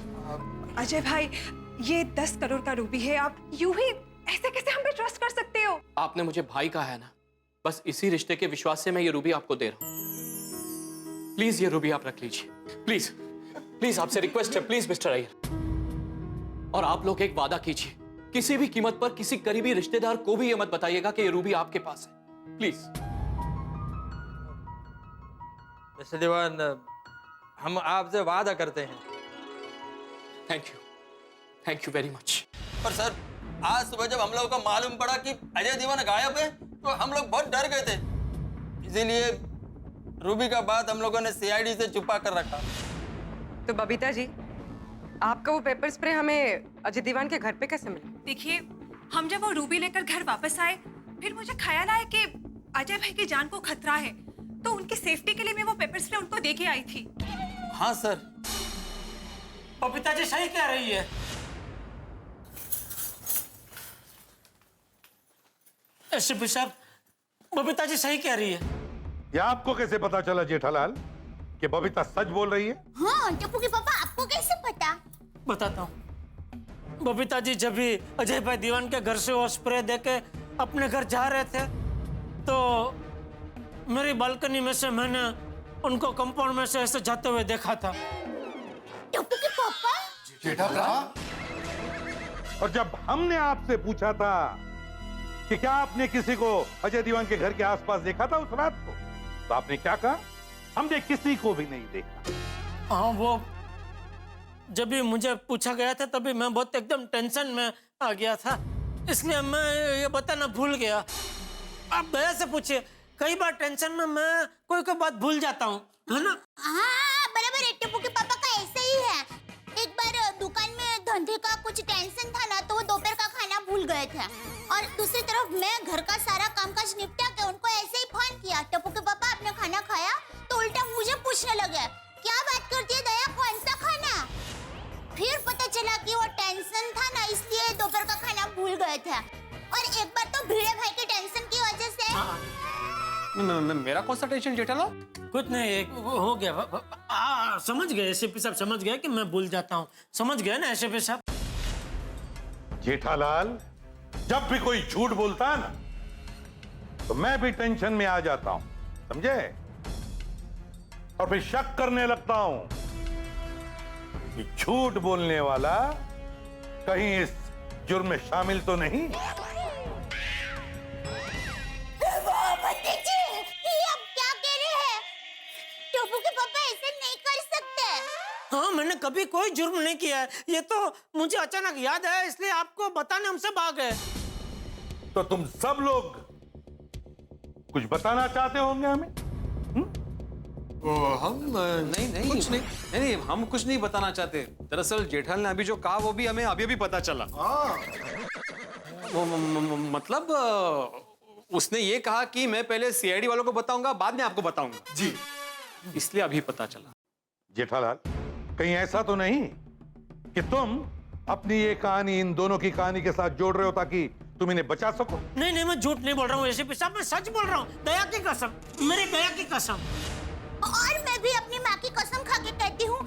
अजय भाई, ये 10 करोड़ का रूबी है, आप यूं ही ऐसे कैसे हम पे ट्रस्ट कर सकते हो? आपने मुझे भाई कहा है ना, बस इसी रिश्ते के विश्वास से मैं ये रूबी आपको दे रहा हूं। प्लीज ये रूबी आप रख लीजिए, प्लीज प्लीज, आपसे रिक्वेस्ट है, प्लीज मिस्टर अय्यर। और आप लोग एक वादा कीजिए, किसी भी कीमत पर किसी करीबी रिश्तेदार को भी ये मत बताइएगा कि ये रूबी आपके पास है, प्लीज। मिस्टर दीवान, हम आपसे वादा करते हैं। Thank you very much. पर सर, आज सुबह जब हम लोगों को मालूम पड़ा कि अजय दीवान गायब है तो हम लोग बहुत डर गए थे, इसीलिए रूबी का बात हम लोगों ने सीआईडी से छुपा कर रखा। तो बबीता जी, आपका वो पेपर स्प्रे हमें अजय दीवान के घर पे कैसे मिला? देखिए, हम जब वो रूबी लेकर घर वापस आए, फिर मुझे ख्याल आया कि अजय भाई की जान को खतरा है, तो उनकी सेफ्टी के लिए मैं वो पेपर स्प्रे उनको दे के आई थी। हाँ सर। बबीता जी सही कह रही है। एसपी साहब, बबीता जी सही कह रही है। ये आपको कैसे पता चला जेठालाल कि बबीता सच बोल रही है? हाँ, टप्पू के पापा, आपको कैसे पता? बताता हूँ। बबीता जी जब भी अजय भाई दीवान के घर से वो स्प्रे देके अपने घर जा रहे थे तो मेरी बालकनी में से मैंने उनको कंपाउंड में से ऐसे जाते हुए देखा था। टप्पू के पापा? जेठालाल? और जब हमने आपसे पूछा था कि क्या आपने किसी को अजय दीवान के घर के आसपास देखा था उस रात को, तो आपने क्या कहा? हमने किसी को भी नहीं देखा। हाँ, वो जब भी मुझे पूछा गया था तभी मैं बहुत एकदम टेंशन में आ गया था, इसलिए मैं ये बताना भूल गया। आप दया से पूछिए, कई बार टेंशन में मैं कोई बात भूल जाता हूँ, है ना? हाँ, बराबर है, टप्पू के पापा का ऐसे ही है। एक बार दुकान में धंधे का कुछ टेंशन था ना, तो वो दोपहर का खाना भूल गए थे, और दूसरी तरफ मैं घर का सारा कामकाज निपटा के उनको ऐसे ही फोन मेरा कौन सा टेंशन जेठालाल? कुछ नहीं, एक हो गया। समझ गए एसपी साहब, समझ गए कि मैं भूल जाता हूँ। समझ गए ना एसपी साहब? जेठालाल, जब भी कोई झूठ बोलता है ना, तो मैं भी टेंशन में आ जाता हूं, समझे? और फिर शक करने लगता हूं कि झूठ बोलने वाला कहीं इस जुर्म में शामिल तो नहीं। हाँ, मैंने कभी कोई जुर्म नहीं किया है। ये तो मुझे अचानक याद है, इसलिए आपको बताने हमसे भाग गए। तो तुम सब लोग कुछ बताना चाहते होंगे हमें? हम नहीं कुछ नहीं, हम कुछ नहीं बताना चाहते। दरअसल जेठालाल ने अभी जो कहा वो भी हमें अभी पता चला। मतलब उसने ये कहा कि मैं पहले सीआईडी वालों को बताऊंगा, बाद में आपको बताऊंगा। जी, इसलिए अभी पता चला। जेठालाल, कहीं ऐसा तो नहीं कि तुम अपनी ये कहानी इन दोनों की कहानी के साथ जोड़ रहे हो ताकि तुम इन्हें बचा सको? नहीं, मैं झूठ नहीं बोल रहा हूँ एसपी साहब, मैं सच बोल रहा हूँ। दया की कसम, मेरी दया की कसम। और मैं भी अपनी माँ की कसम खा के कहती हूँ,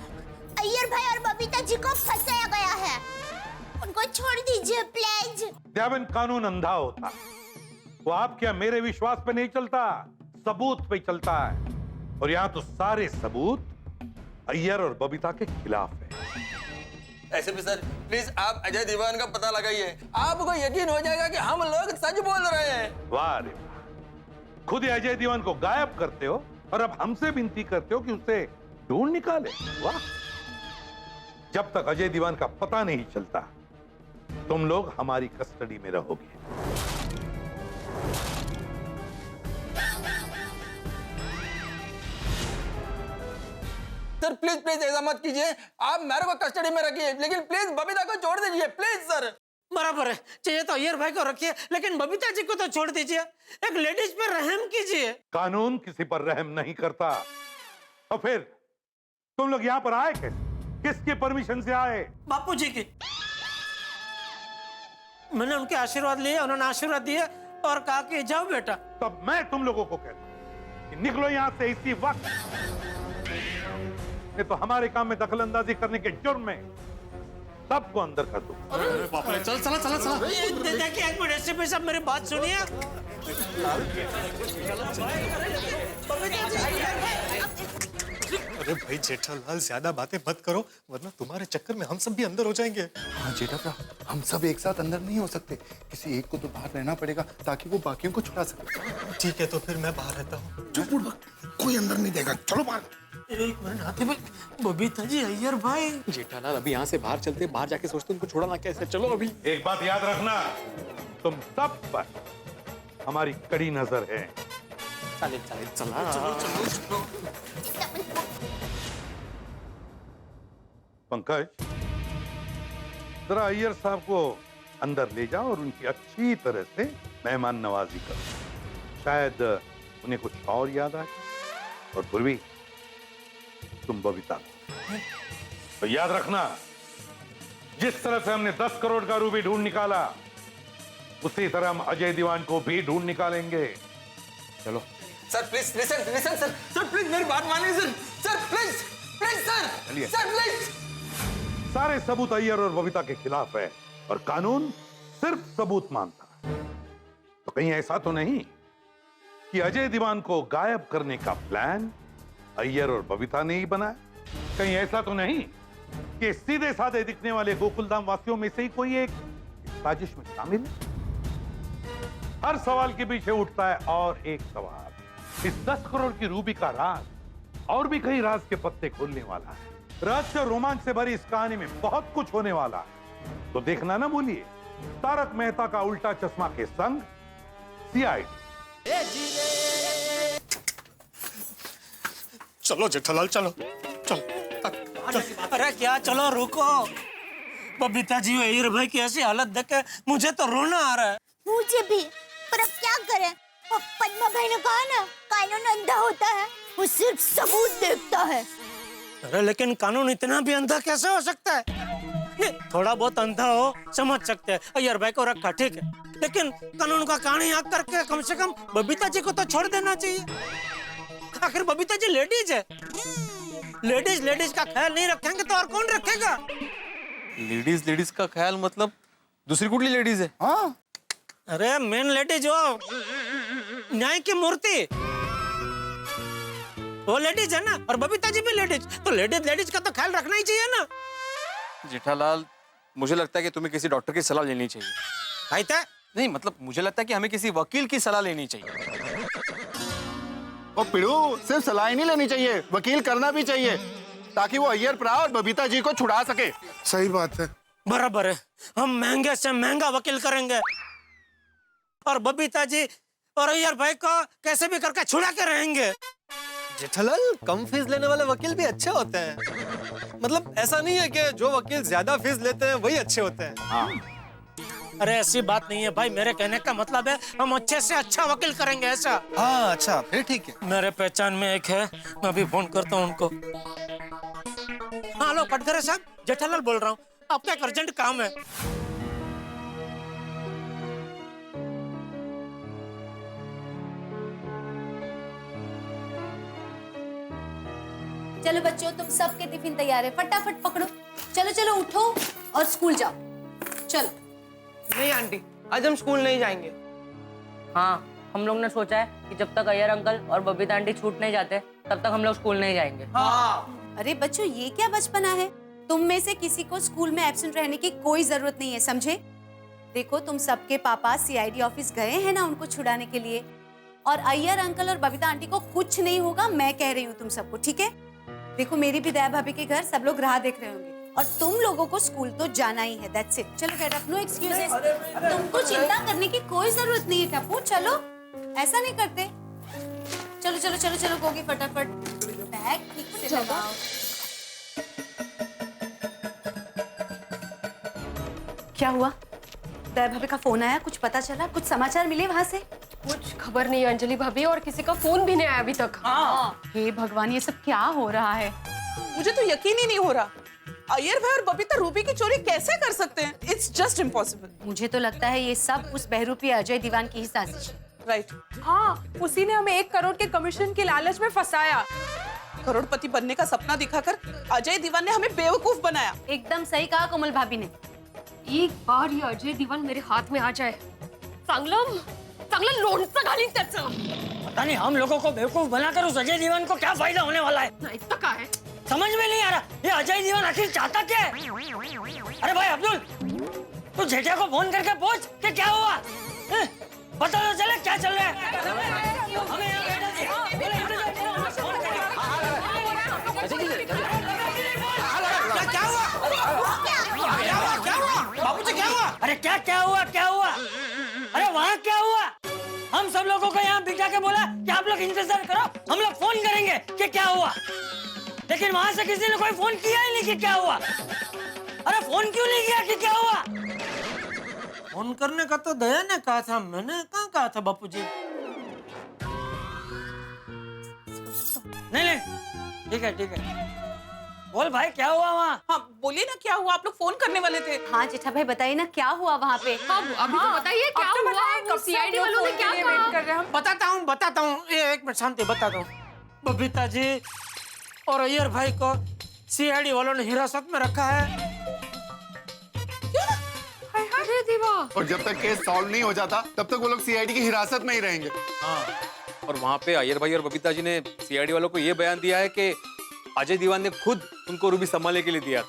अय्यर भाई और बबीता जी को फंसाया गया है। उनको छोड़ दीजिए प्लीज। देवन, कानून अंधा होता, वो आपके या मेरे विश्वास पे नहीं चलता, सबूत पे चलता है। और यहाँ तो सारे सबूत अय्यर और बबीता के खिलाफ है। ऐसे भी सर, प्लीज आप अजय दीवान का पता लगाइए। आपको यकीन हो जाएगा कि हम लोग सच बोल रहे हैं। वाह रे, खुद ही अजय दीवान को गायब करते हो और अब हमसे विनती करते हो कि उसे ढूंढ निकाले। वाह! जब तक अजय दीवान का पता नहीं चलता, तुम लोग हमारी कस्टडी में रहोगे। सर प्लीज प्लीज ऐसा मत कीजिए। आप मेरे को कस्टडी में रखिए, लेकिन प्लीज बबीता को छोड़ दीजिए, प्लीज सर। बराबर है, चाहिए तो अय्यर भाई को रखिए, लेकिन बबीता जी को तो छोड़ दीजिए। एक लेडीज पे रहम कीजिए। कानून किसी पर रहम नहीं करता। और फिर तुम लोग यहाँ पर आए कैसे? किसके परमिशन से आए? बापू जी की। मैंने उनके आशीर्वाद लिए, उन्होंने आशीर्वाद दिए और कहा कि जाओ बेटा। तब मैं तुम लोगों को कहता हूं कि निकलो यहाँ से इसी वक्त, नहीं तो हमारे काम में दखल अंदाजी करने के जुर्म में सबको अंदर कर दो। चल। देखिए एक मिनट एसपी साहब, मेरी बात सुनिए। अरे भाई जेठालाल, ज्यादा बातें मत करो, वरना तुम्हारे चक्कर में हम सब भी अंदर हो जाएंगे। हाँ जेठा, हम सब एक साथ अंदर नहीं हो सकते। किसी एक को तो बाहर रहना पड़ेगा ताकि वो बाकियों को छुड़ा सके। ठीक है, तो फिर मैं बाहर रहता हूँ। चुप बुड़बक, कोई अंदर नहीं देगा। चलो बाहर। एक मिनट आते भाई, बबीता जी, अय्यर भाई। जेठालाल, अभी यहाँ से बाहर चलते, बाहर जाके सोचते उनको छोड़ना कैसे। चलो अभी। एक बात याद रखना, तुम सब पर हमारी कड़ी नजर है। चलो। पंकज, जरा अय्यर साहब को अंदर ले जाओ और उनकी अच्छी तरह से मेहमान नवाजी करो। शायद उन्हें कुछ और याद आए। और पूर्वी, तुम बबीता, तो याद रखना, जिस तरह से हमने 10 करोड़ का रूबी ढूंढ निकाला, उसी तरह हम अजय दीवान को भी ढूंढ निकालेंगे। चलो sir please listen sir please मेरी बात मानिए सर प्लीज सर प्लीज। सारे सबूत अय्यर और बबीता के खिलाफ है और कानून सिर्फ सबूत मानता है। तो कहीं ऐसा तो नहीं कि अजय दीवान को गायब करने का प्लान अय्यर और बबीता ने ही बनाया? कहीं ऐसा तो नहीं कि सीधे साधे दिखने वाले गोकुलधाम वासियों में से ही कोई एक साजिश में शामिल है? हर सवाल के पीछे उठता है और एक सवाल, इस 10 करोड़ की रूबी का राज और भी कई राज के पत्ते खोलने वाला है। रहस्य और रोमांच से भरी इस कहानी में बहुत कुछ होने वाला है। तो देखना ना भूलिए तारक मेहता का उल्टा चश्मा के संग सीआईडी। चलो जेठालाल, चलो। अरे क्या, चलो रुको। बबीता जी, अय्यर भाई की ऐसी हालत देख के मुझे तो रोना आ रहा है। मुझे भी, पर अब क्या करें? पद्मा भाई ने कहा ना, कानून अंधा होता है, वो सिर्फ सबूत देखता है। अरे लेकिन कानून इतना भी अंधा कैसे हो सकता है? नहीं, थोड़ा बहुत अंधा हो समझ सकते हैं। अय्यर भाई को रखा, ठीक है। लेकिन कानून का कानी आग करके कम से कम बबीता जी को तो छोड़ देना चाहिए। आखिर बबीता जी लेडीज है। लेडीज का ख्याल नहीं रखेंगे तो और कौन रखेगा? लेडीज का ख्याल मतलब दूसरी कुठली लेडीज है? हाँ, अरे मेन लेडीज हो, न्याय की मूर्ति, वो लेडीज है ना, और बबीता जी भी लेडीज, तो लेडीज का तो ख्याल रखना ही चाहिए ना। जेठालाल, मुझे लगता है कि तुम्हें किसी डॉक्टर की सलाह लेनी चाहिए। नहीं, मतलब मुझे लगता है कि हमें किसी वकील की सलाह लेनी चाहिए। और पिड़ू, सिर्फ सलाह ही नहीं लेनी चाहिए, वकील करना भी चाहिए, ताकि वो अय्यर प्रा और बबीता जी को छुड़ा सके। सही बात है। बराबर है, हम महंगे से महंगा वकील करेंगे और बबीता जी और अय्यर भाई को कैसे भी करके छुड़ा के रहेंगे। जेठालाल, कम फीस लेने वाले वकील भी अच्छे होते हैं। मतलब ऐसा नहीं है कि जो वकील ज्यादा फीस लेते हैं वही अच्छे होते हैं। हाँ। अरे ऐसी बात नहीं है भाई, मेरे कहने का मतलब है हम अच्छे से अच्छा वकील करेंगे, ऐसा। हाँ, अच्छा, फिर ठीक है। मेरे पहचान में एक है, मैं अभी फोन करता हूँ उनको। हाँ, हेलो कटघरे साहब, जेठालाल बोल रहा हूँ, आपका एक अर्जेंट काम है। चलो बच्चों, तुम सबके टिफिन तैयार है, फटाफट पकड़ो। चलो चलो उठो और स्कूल जाओ। चलो। नहीं आंटी, आज हम स्कूल नहीं जाएंगे। हाँ, हम लोग ने सोचा है कि जब तक अय्यर अंकल और बबीता आंटी छूट नहीं जाते तब तक हम लोग स्कूल नहीं जाएंगे। हाँ। अरे बच्चों, ये क्या बचपना है? तुम में से किसी को स्कूल में एब्सेंट रहने की कोई जरूरत नहीं है, समझे? देखो, तुम सबके पापा सीआईडी ऑफिस गए हैं ना उनको छुड़ाने के लिए, और अय्यर अंकल और बबीता आंटी को कुछ नहीं होगा, मैं कह रही हूँ तुम सबको, ठीक है? देखो, मेरी भी दया भाभी के घर सब लोग राह देख रहे होंगे, और तुम लोगों को स्कूल तो जाना ही है, दैट्स इट। चलो गेट अप, नो एक्सक्यूजेस। तुमको चिंता करने की कोई जरूरत नहीं है टप्पू, चलो, ऐसा नहीं करते। चलो चलो चलो चलो गोगी, फटाफट बैग ठीक से लगाओ। क्या हुआ? दया भाभी का फोन आया, कुछ पता चला? कुछ समाचार मिले वहाँ से? कुछ खबर नहीं अंजलि भाभी, और किसी का फोन भी नहीं आया अभी तक। हे भगवान, ये सब क्या हो रहा है? मुझे तो यकीन ही नहीं हो रहा, अय्यर भाई और बबीता रूबी की चोरी कैसे कर सकते हैं? It's just impossible. मुझे तो लगता है ये सब उस बहरूपी अजय दीवान की ही साजिश है। राइट। हाँ, उसी ने हमें 1 करोड़ के कमीशन के लालच में फंसाया। करोड़पति बनने का सपना दिखाकर अजय दीवान ने हमें बेवकूफ बनाया। एकदम सही कहा कोमल भाभी ने। एक बार ये अजय दीवान मेरे हाथ में आ जाए, चांगलं लोणचं घालीन त्याचं। पता नहीं हम लोगों को बेवकूफ बनाकर उस अजय दीवान को क्या फायदा होने वाला है। नहीं तो क्या है? समझ में नहीं आ रहा, ये अजय दीवान आखिर चाहता क्या है? अरे भाई अब्दुल, तू जेठिया को फोन करके पूछ कि क्या हुआ, पता तो चले क्या चल रहा है। हमें यहाँ बैठा क्या हुआ? बाबूजी क्या हुआ? अरे क्या हुआ? अरे वहाँ क्या हुआ? हम सब लोगों को यहाँ बिठा के बोला कि आप लोग इंतजार करो, हम लोग फोन करेंगे कि क्या हुआ, लेकिन वहां से किसी ने कोई फोन किया ही नहीं कि क्या हुआ। अरे फोन क्यों नहीं किया कि क्या हुआ? फोन करने का तो दया ने कहा था, मैंने कहाँ कहा था बापूजी? नहीं, ठीक है, बोल भाई क्या हुआ वहाँ? हाँ बोलिए ना, क्या हुआ? आप लोग फोन करने वाले थे। हाँ जेठा भाई, बताइए ना क्या हुआ वहाँ पे। अभी तो बताइए क्या हुआ? सीआईडी वालों ने क्या कहा? बताता हूँ, एक मिनट शांति, बताता हूँ। बबीता जी और अय्यर भाई को सीआईडी वालों ने हिरासत में रखा है। अरे दीवा, और जब तक केस सॉल्व नहीं हो जाता तब तक वो लोग सीआईडी की हिरासत में ही रहेंगे। हाँ, और वहाँ पे अय्यर भाई और बबीता जी ने सीआईडी वालों को ये बयान दिया है कि अजय दीवान ने खुद उनको रूबी संभालने के लिए दिया।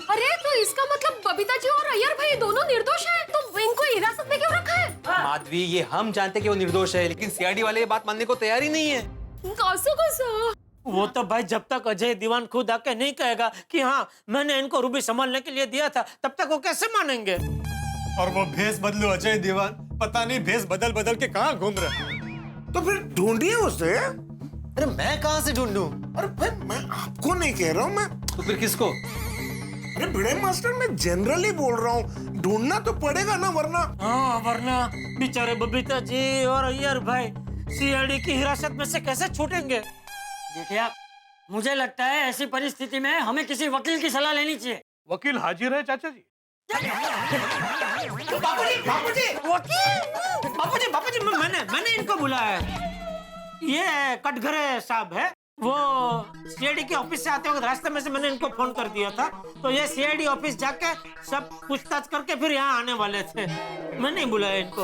अरे तो इसका मतलब बबीता जी और अय्यर भाई दोनों निर्दोष हैं, तो इनको हिरासत में क्यों रखा है? माधवी, ये हम जानते कि वो निर्दोष है, लेकिन सीआईडी वाले ये बात मानने को तैयार ही नहीं है। कैसे? वो तो भाई जब तक अजय दीवान खुद आके नहीं कहेगा कि हाँ मैंने इनको रूबी संभालने के लिए दिया था, तब तक वो कैसे मानेंगे? और वो भेस बदलो अजय दीवान, पता नहीं भेस बदल के कहाँ घूम रहे। तो फिर ढूंढिए उसे। अरे मैं कहाँ से ढूंढूं? अरे भाई मैं आपको नहीं कह रहा हूँ, मैं तो फिर किसको? अरे भिड़े मास्टर, मैं जनरली बोल रहा हूँ, ढूंढना तो पड़ेगा ना, वरना। हाँ, वरना बेचारे बबीता जी और अय्यर भाई सीआईडी की हिरासत में से कैसे छूटेंगे? जेठिया, मुझे लगता है ऐसी परिस्थिति में हमें किसी वकील की सलाह लेनी चाहिए। वकील हाजिर है चाचा जी। बापूजी मैंने इनको बुलाया है। ये कटघरे साहब है, वो सीआईडी के ऑफिस से आते वक्त रास्ते में से मैंने इनको फोन कर दिया था, तो ये सीआईडी ऑफिस जाके सब पूछताछ करके फिर यहाँ आने वाले थे। मैंने नहीं बुलाया इनको।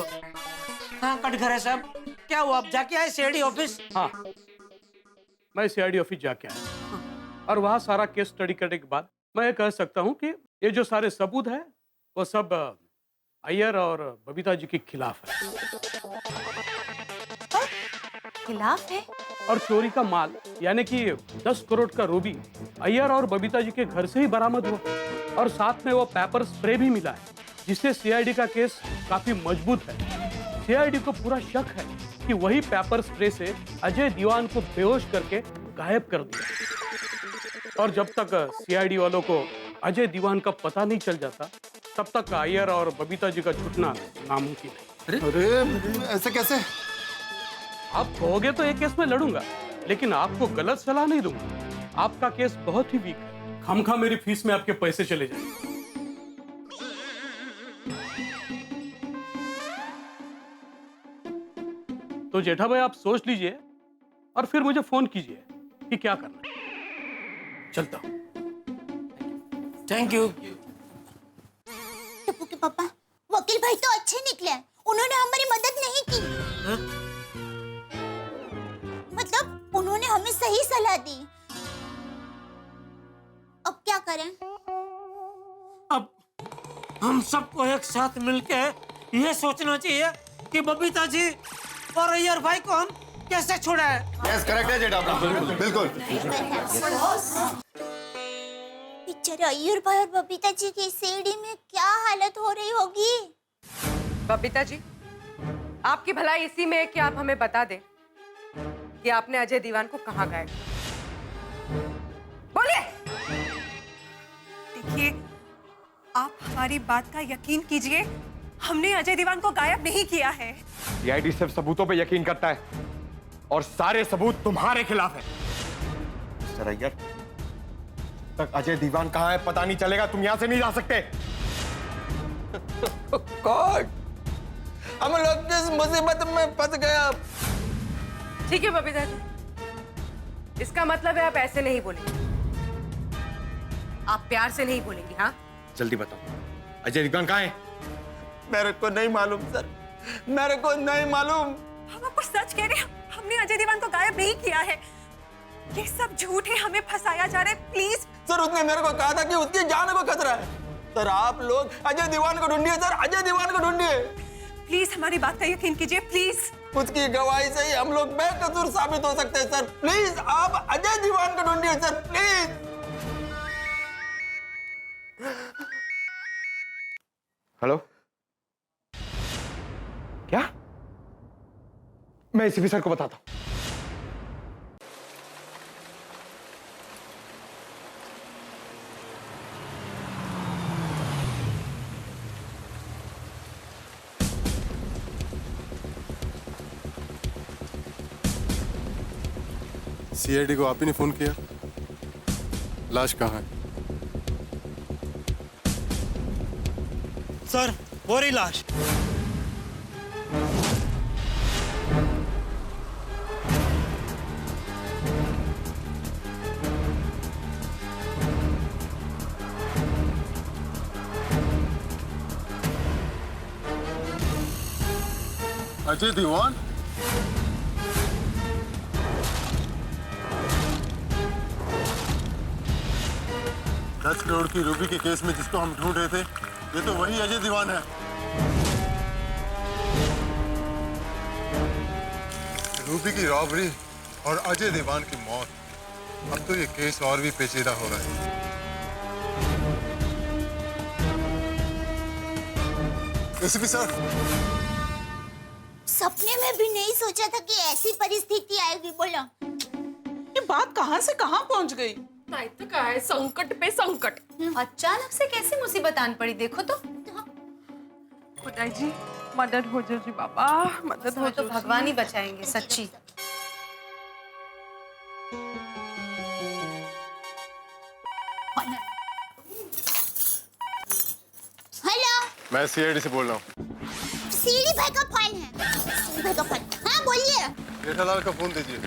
हाँ कटघरे साहब, क्या हुआ, आप जाके आए सीआईडी ऑफिस? हाँ, मैं सीआईडी ऑफिस जाके आया और वहाँ सारा केस स्टडी करने के बाद मैं ये कह सकता हूँ कि ये जो सारे सबूत है वो सब अय्यर और बबीता जी के खिलाफ है। खिलाफ है? और चोरी का माल यानी कि 10 करोड़ का रूबी अय्यर और बबीता जी के घर से ही बरामद हुआ और साथ में वो पेपर स्प्रे भी मिला है, जिससे सीआईडी का केस काफी मजबूत है। सीआईडी को पूरा शक है कि वही पेपर स्प्रे से अजय दीवान को बेहोश करके गायब कर दिया। और जब तक सीआईडी वालों को अजय दीवान का पता नहीं चल जाता तब तक अय्यर और बबीता जी का छूटना नामुमकिन है। अरे ऐसे कैसे? आप कहोगे तो एक केस में लड़ूंगा, लेकिन आपको गलत सलाह नहीं दूंगा। आपका केस बहुत ही वीक है, खामखा मेरी फीस में आपके पैसे चले जाएंगे। तो जेठा भाई आप सोच लीजिए और फिर मुझे फोन कीजिए कि क्या करना है। चलता हूं। Thank you. टप्पू के पापा, वकील भाई तो अच्छे निकले, उन्होंने हमारी मदद नहीं की। मतलब उन्होंने हमें सही सलाह दी। अब क्या करें? अब हम सबको एक साथ मिलके ये सोचना चाहिए कि बबीता जी और अय्यर भाई को हम कैसे छुड़ाएं। यस करेक्ट है जेठा, बिल्कुल। बेचारे अय्यर भाई और बबीता जी की सीढ़ी में क्या हालत हो रही होगी। बबीता जी, आपकी भलाई इसी में है कि आप हमें बता दें कि आपने अजय दीवान को कहाँ गायब किया। बोलिए। देखिए, आप हमारी बात का यकीन कीजिए, हमने अजय दीवान को गायब नहीं किया है। सीआईडी सिर्फ सबूतों पे यकीन करता है और सारे सबूत तुम्हारे खिलाफ है। मिस्टर अय्यर, तक अजय दीवान कहाँ है पता नहीं चलेगा, तुम यहां से नहीं जा सकते। गॉड, हम लोग किस मुसीबत में फंस गए। ठीक है बबीता जी, इसका मतलब है आप ऐसे नहीं बोलेंगे, आप प्यार से नहीं बोलेंगे। हाँ जल्दी बताओ, अजय दीवान कहाँ है? मेरे को नहीं मालूम सर, मेरे को नहीं मालूम। हम आपको सच कह रहे हैं, हमने अजय दीवान को गायब नहीं किया है। ये सब झूठ है, हमें फंसाया जा रहा है। प्लीज सर, उसने मेरे को कहा था कि उसकी जान को खतरा है। सर आप लोग अजय दीवान को ढूंढिए, सर अजय दीवान को ढूंढिए। प्लीज हमारी बात का यकीन कीजिए, प्लीज। उसकी गवाही से ही हम लोग बेकसूर साबित हो सकते हैं। सर प्लीज आप अजय दीवान को ढूंढिए सर, प्लीज। हेलो, क्या? मैं एसीपी सर को बताता हूं। सीआईडी को आप ही ने फोन किया? लाश कहाँ है? सर वो रही लाश। अजय दीवान? दस करोड़ की रूबी के केस में जिसको हम ढूंढ रहे थे, ये तो वही अजय दीवान है। रूबी की रॉबरी और अजय दीवान की मौत, अब तो ये केस और भी पेचीदा हो रहा है। एसीपी सर, सपने में भी नहीं सोचा था कि ऐसी परिस्थिति आएगी। बोलो, ये बात कहां से कहां पहुंच गई? नहीं तो क्या है, संकट पे संकट। अचानक से कैसी मुसीबत आन पड़ी, देखो तो। खुदाई जी मदद हो जाओ जी बाबा, मदद हो तो भगवान ही बचाएंगे, सच्ची। मैं सीआईडी से बोल रहा हूँ। सीडी भाई का फोन है। सीडी भाई का फोन। हाँ बोलिए। जेठालाल का फोन दीजिए,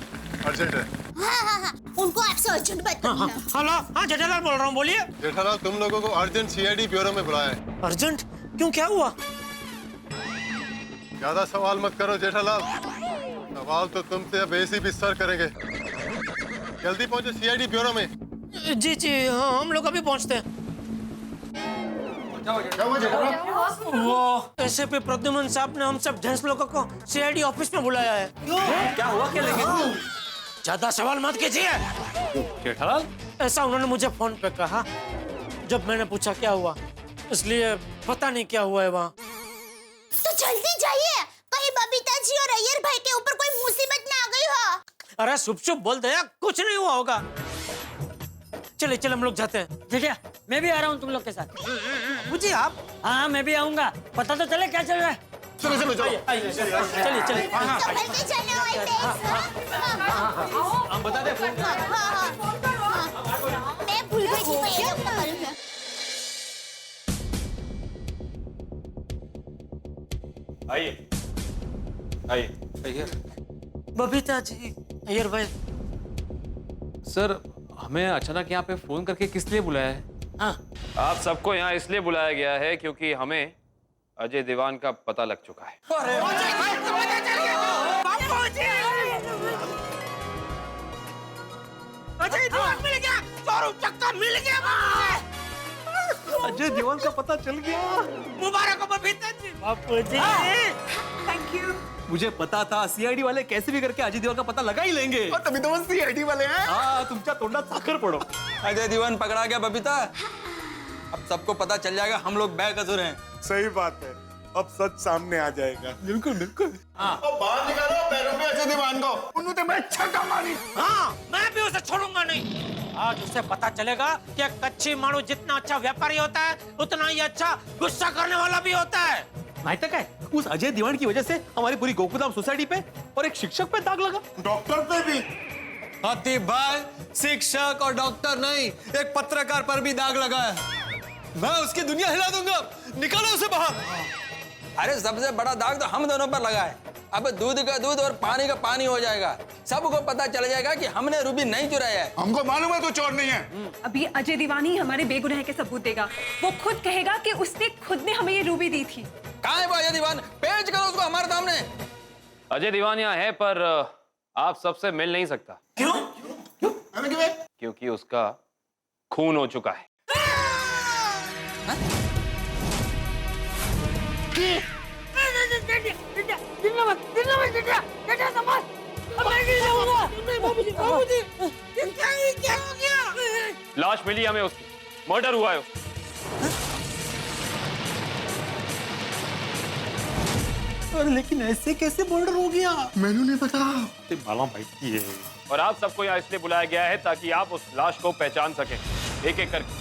अर्जेंट है। हाँ, उनको आपसे अर्जेंट बात करनी है। हेलो, हाँ जेठालाल बोल रहा हूँ, बोलिए। जेठालाल तुम लोगों को अर्जेंट सीआईडी ब्यूरो में बुलाया है। अर्जेंट? क्यों, क्या हुआ? ज्यादा सवाल मत करो जेठालाल, सवाल तो तुमसे अब एसीपी सर करेंगे। जल्दी पहुंचो सीआईडी ब्यूरो में। जी जी, हाँ हम लोग अभी पहुंचते हैं। वो एसपी प्रद्युमन साहब ने हम सब जेंट्स लोगों को सीआईडी ऑफिस में बुलाया है। क्या हुआ क्या? लेकिन ज्यादा सवाल मत कीजिए। जेठालाल? ऐसा उन्होंने मुझे फोन पे कहा जब मैंने पूछा क्या हुआ, इसलिए पता नहीं क्या हुआ है वहाँ। तो जल्दी जाइए, कहीं बबीता जी और अय्यर भाई के ऊपर कोई मुसीबत ना आ गई हो। अरे सुप बोल दे, कुछ नहीं हुआ होगा। चले चले हम लोग जाते हैं। ठीक है, मैं भी आ रहा हूँ तुम लोग के साथ। मुझे आप? हाँ मैं भी आऊंगा, पता तो चले क्या चल रहा है। चलो चलो चलो, चलिए चलिए। हम बता दे। मैं भूल गई थी, मैं ये लोग का मालूम है। आइए आइए। बबीता जी, अय्यर भाई। सर, हमें अचानक यहाँ पे फोन करके किस लिए बुलाया है? हाँ। आप सबको यहाँ इसलिए बुलाया गया है क्योंकि हमें अजय दीवान का पता लग चुका है। अजय दीवान मिल गया, चोरू चक्का मिल गया। अजय दीवान का पता चल गया। मुबारक हो बबीता जी। बापू जी, थैंक यू। मुझे पता था सीआईडी वाले कैसे भी करके अजय दीवान का पता लगा ही लेंगे। और तभी तो वो सीआईडी वाले हैं। हाँ, तुमच्या तोंडात साखर पड़ो। अजय दीवान पकड़ा गया बबीता। अब सबको पता चल जाएगा हम लोग बेकसूर हैं। सही बात है, अब सच सामने आ जाएगा। बिल्कुल बिल्कुल। हाँ। बाहर निकालो पैरों में अजय दीवान को। उन्होंने मैं छक्का मारी। हाँ, मैं भी उसे छोड़ूंगा नहीं। आज उसे पता चलेगा कि कच्ची मारू जितना अच्छा व्यापारी होता है, उतना ही अच्छा गुस्सा करने वाला भी होता है। माहिती काय, उस अजय दीवान की वजह से हमारी पूरी गोकुलधाम सोसाइटी पे और एक शिक्षक पे दाग लगा। डॉक्टर पे भी। हाथी भाई, शिक्षक और डॉक्टर नहीं, एक पत्रकार पर भी दाग लगा है। मैं उसकी दुनिया हिला दूंगा, निकालो उसे बाहर। अरे सबसे बड़ा दाग तो हम दोनों पर लगा है। अब दूध का दूध और पानी का पानी हो जाएगा। सबको पता चल जाएगा कि हमने रूबी नहीं चुराया है। हमको मालूम है तू चोर नहीं है। अभी अजय दीवान ही हमारे बेगुनाह के सबूत देगा। वो खुद कहेगा कि उसने खुद ने हमें ये रूबी दी थी। कहाँ है वो अजय दीवान? पेश करो उसको हमारे सामने। अजय दीवान यहाँ है पर आप सबसे मिल नहीं सकता। क्यों? क्योंकि उसका खून हो चुका है। लाश मिली हमें उसकी, मर्डर हुआ है। अरे लेकिन ऐसे कैसे मर्डर हो गया? मैंने नहीं पता। मालूम भाई ये। और आप सबको यहाँ इसलिए बुलाया गया है ताकि आप उस लाश को पहचान सकें, एक एक करके।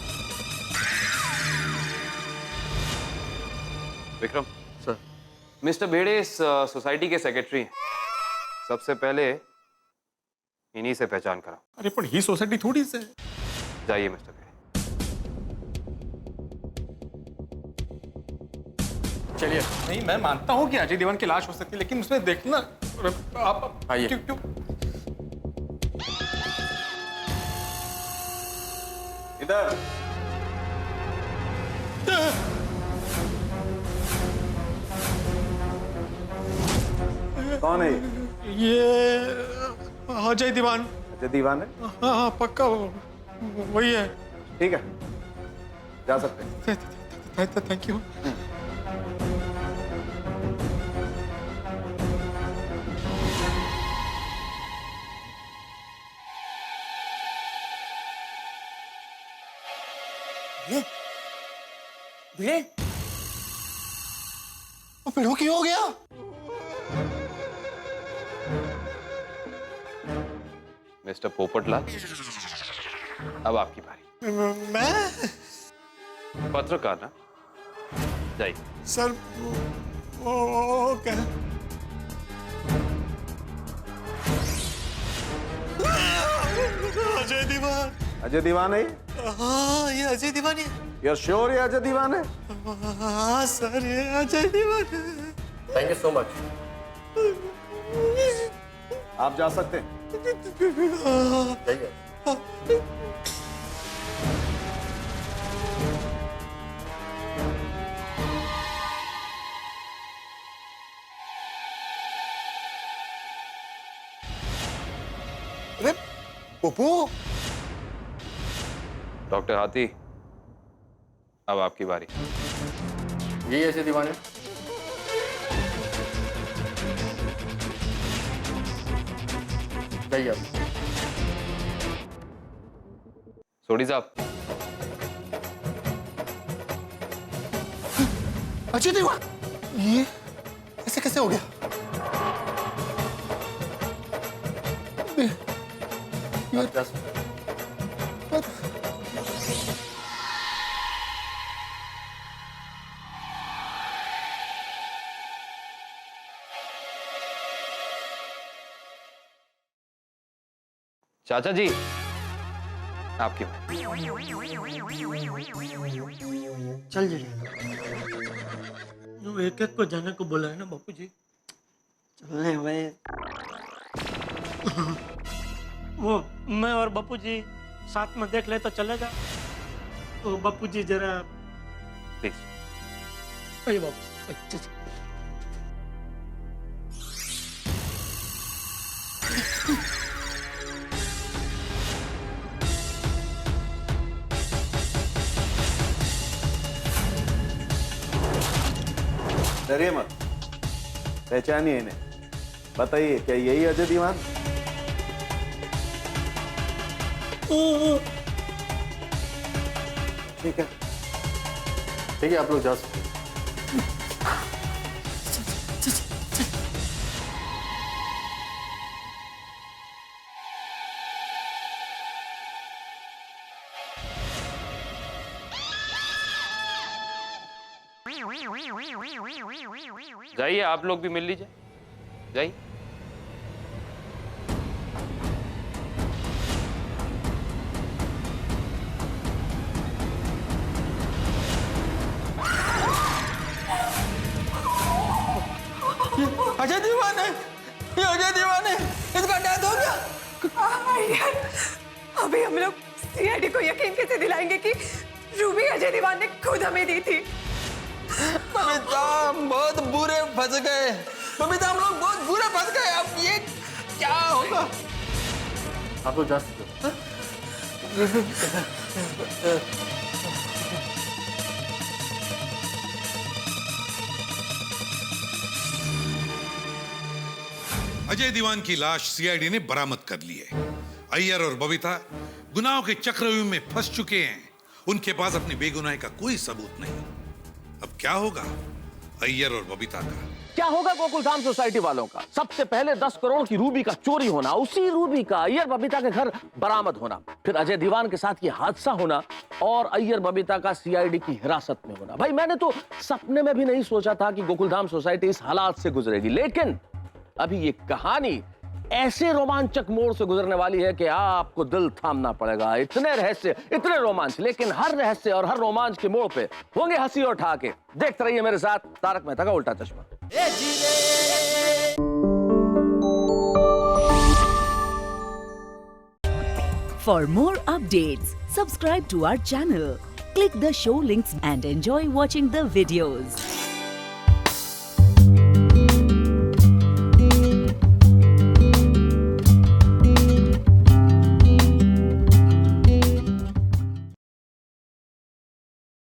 विक्रम सर, मिस्टर बेड़े इस सोसाइटी के सेक्रेटरी हैं। सबसे पहले इन्हीं से पहचान करा। अरे पर ही सोसाइटी थोड़ी से। जाइए मिस्टर बेड़े। चलिए। नहीं, मैं मानता हूँ कि अजय दीवान की लाश हो सकती है, लेकिन उसमें देखना आप आइए। क्यों? इधर। कौन है ये? अजय दीवान। अजय दीवान है? हाँ हाँ पक्का वही है। ठीक है, जा सकते हैं। Thank you. भिड़े? भिड़ो क्यों हो गया? मिस्टर पोपटलाल, अब आपकी बारी। मैं? पत्रकार ना? जाइए। Sir okay. अजय दीवान है? हाँ, ये अजय दीवान है। यार श्योर ये अजय दीवान है? हाँ सर, ये अजय दीवान है। Thank you so much. आप जा सकते हैं। जाइए। अरे पप्पू, डॉक्टर हाथी, अब आपकी बारी। यही अजय दीवान है। जाइए आप। सोडी साहब, अजय दीवान, ये ऐसे कैसे हो गया? चाचा जी, आपकी बारी। चल जी, एक एक को जाने को बोला है ना बापू जी। चलने भाई। वो मैं और बापू जी साथ में देख ले तो चलेगा? तो बापू जी जरा प्लीज। अरे बापू जी, डरिए मत, पहचानिए इन्हें। बताइए, क्या यही अजय दीवान? ठीक है, ठीक है, आप लोग जा सकते हैं। जाइए, आप लोग भी मिल लीजिए, जाइए। अजय दीवान है, ये अजय दीवान है, इसका डेथ हो गया। यार, अभी हम लोग सीआईडी को यकीन कैसे दिलाएंगे कि रूबी अजय दीवान ने खुद हमें दी थी? बबीता, हम बहुत बुरे फंस गए। बबीता, हम लोग बहुत बुरे फंस गए। अब ये क्या होगा? आप लोग जा सकते हो। अजय दीवान की लाश सीआईडी ने बरामद कर ली है। अय्यर और बबीता गुनाहों के चक्रव्यूह में फंस चुके हैं। उनके पास अपनी बेगुनाही का कोई सबूत नहीं। अब क्या होगा अय्यर और बबीता का? क्या होगा गोकुलधाम सोसाइटी वालों का? सबसे पहले 10 करोड़ की रूबी का चोरी होना, उसी रूबी का अय्यर बबीता के घर बरामद होना, फिर अजय दीवान के साथ ये हादसा होना और अय्यर बबीता का सीआईडी की हिरासत में होना। भाई, मैंने तो सपने में भी नहीं सोचा था कि गोकुलधाम सोसाइटी इस हालात से गुजरेगी, लेकिन अभी ये कहानी ऐसे रोमांचक मोड़ से गुजरने वाली है कि आपको दिल थामना पड़ेगा। इतने रहस्य, इतने रोमांच, लेकिन हर रहस्य और हर रोमांच के मोड़ पे होंगे हंसी और ठहाके। देखते रहिए मेरे साथ तारक मेहता का उल्टा चश्मा। For more updates, subscribe to our channel, click the show links and enjoy watching the videos.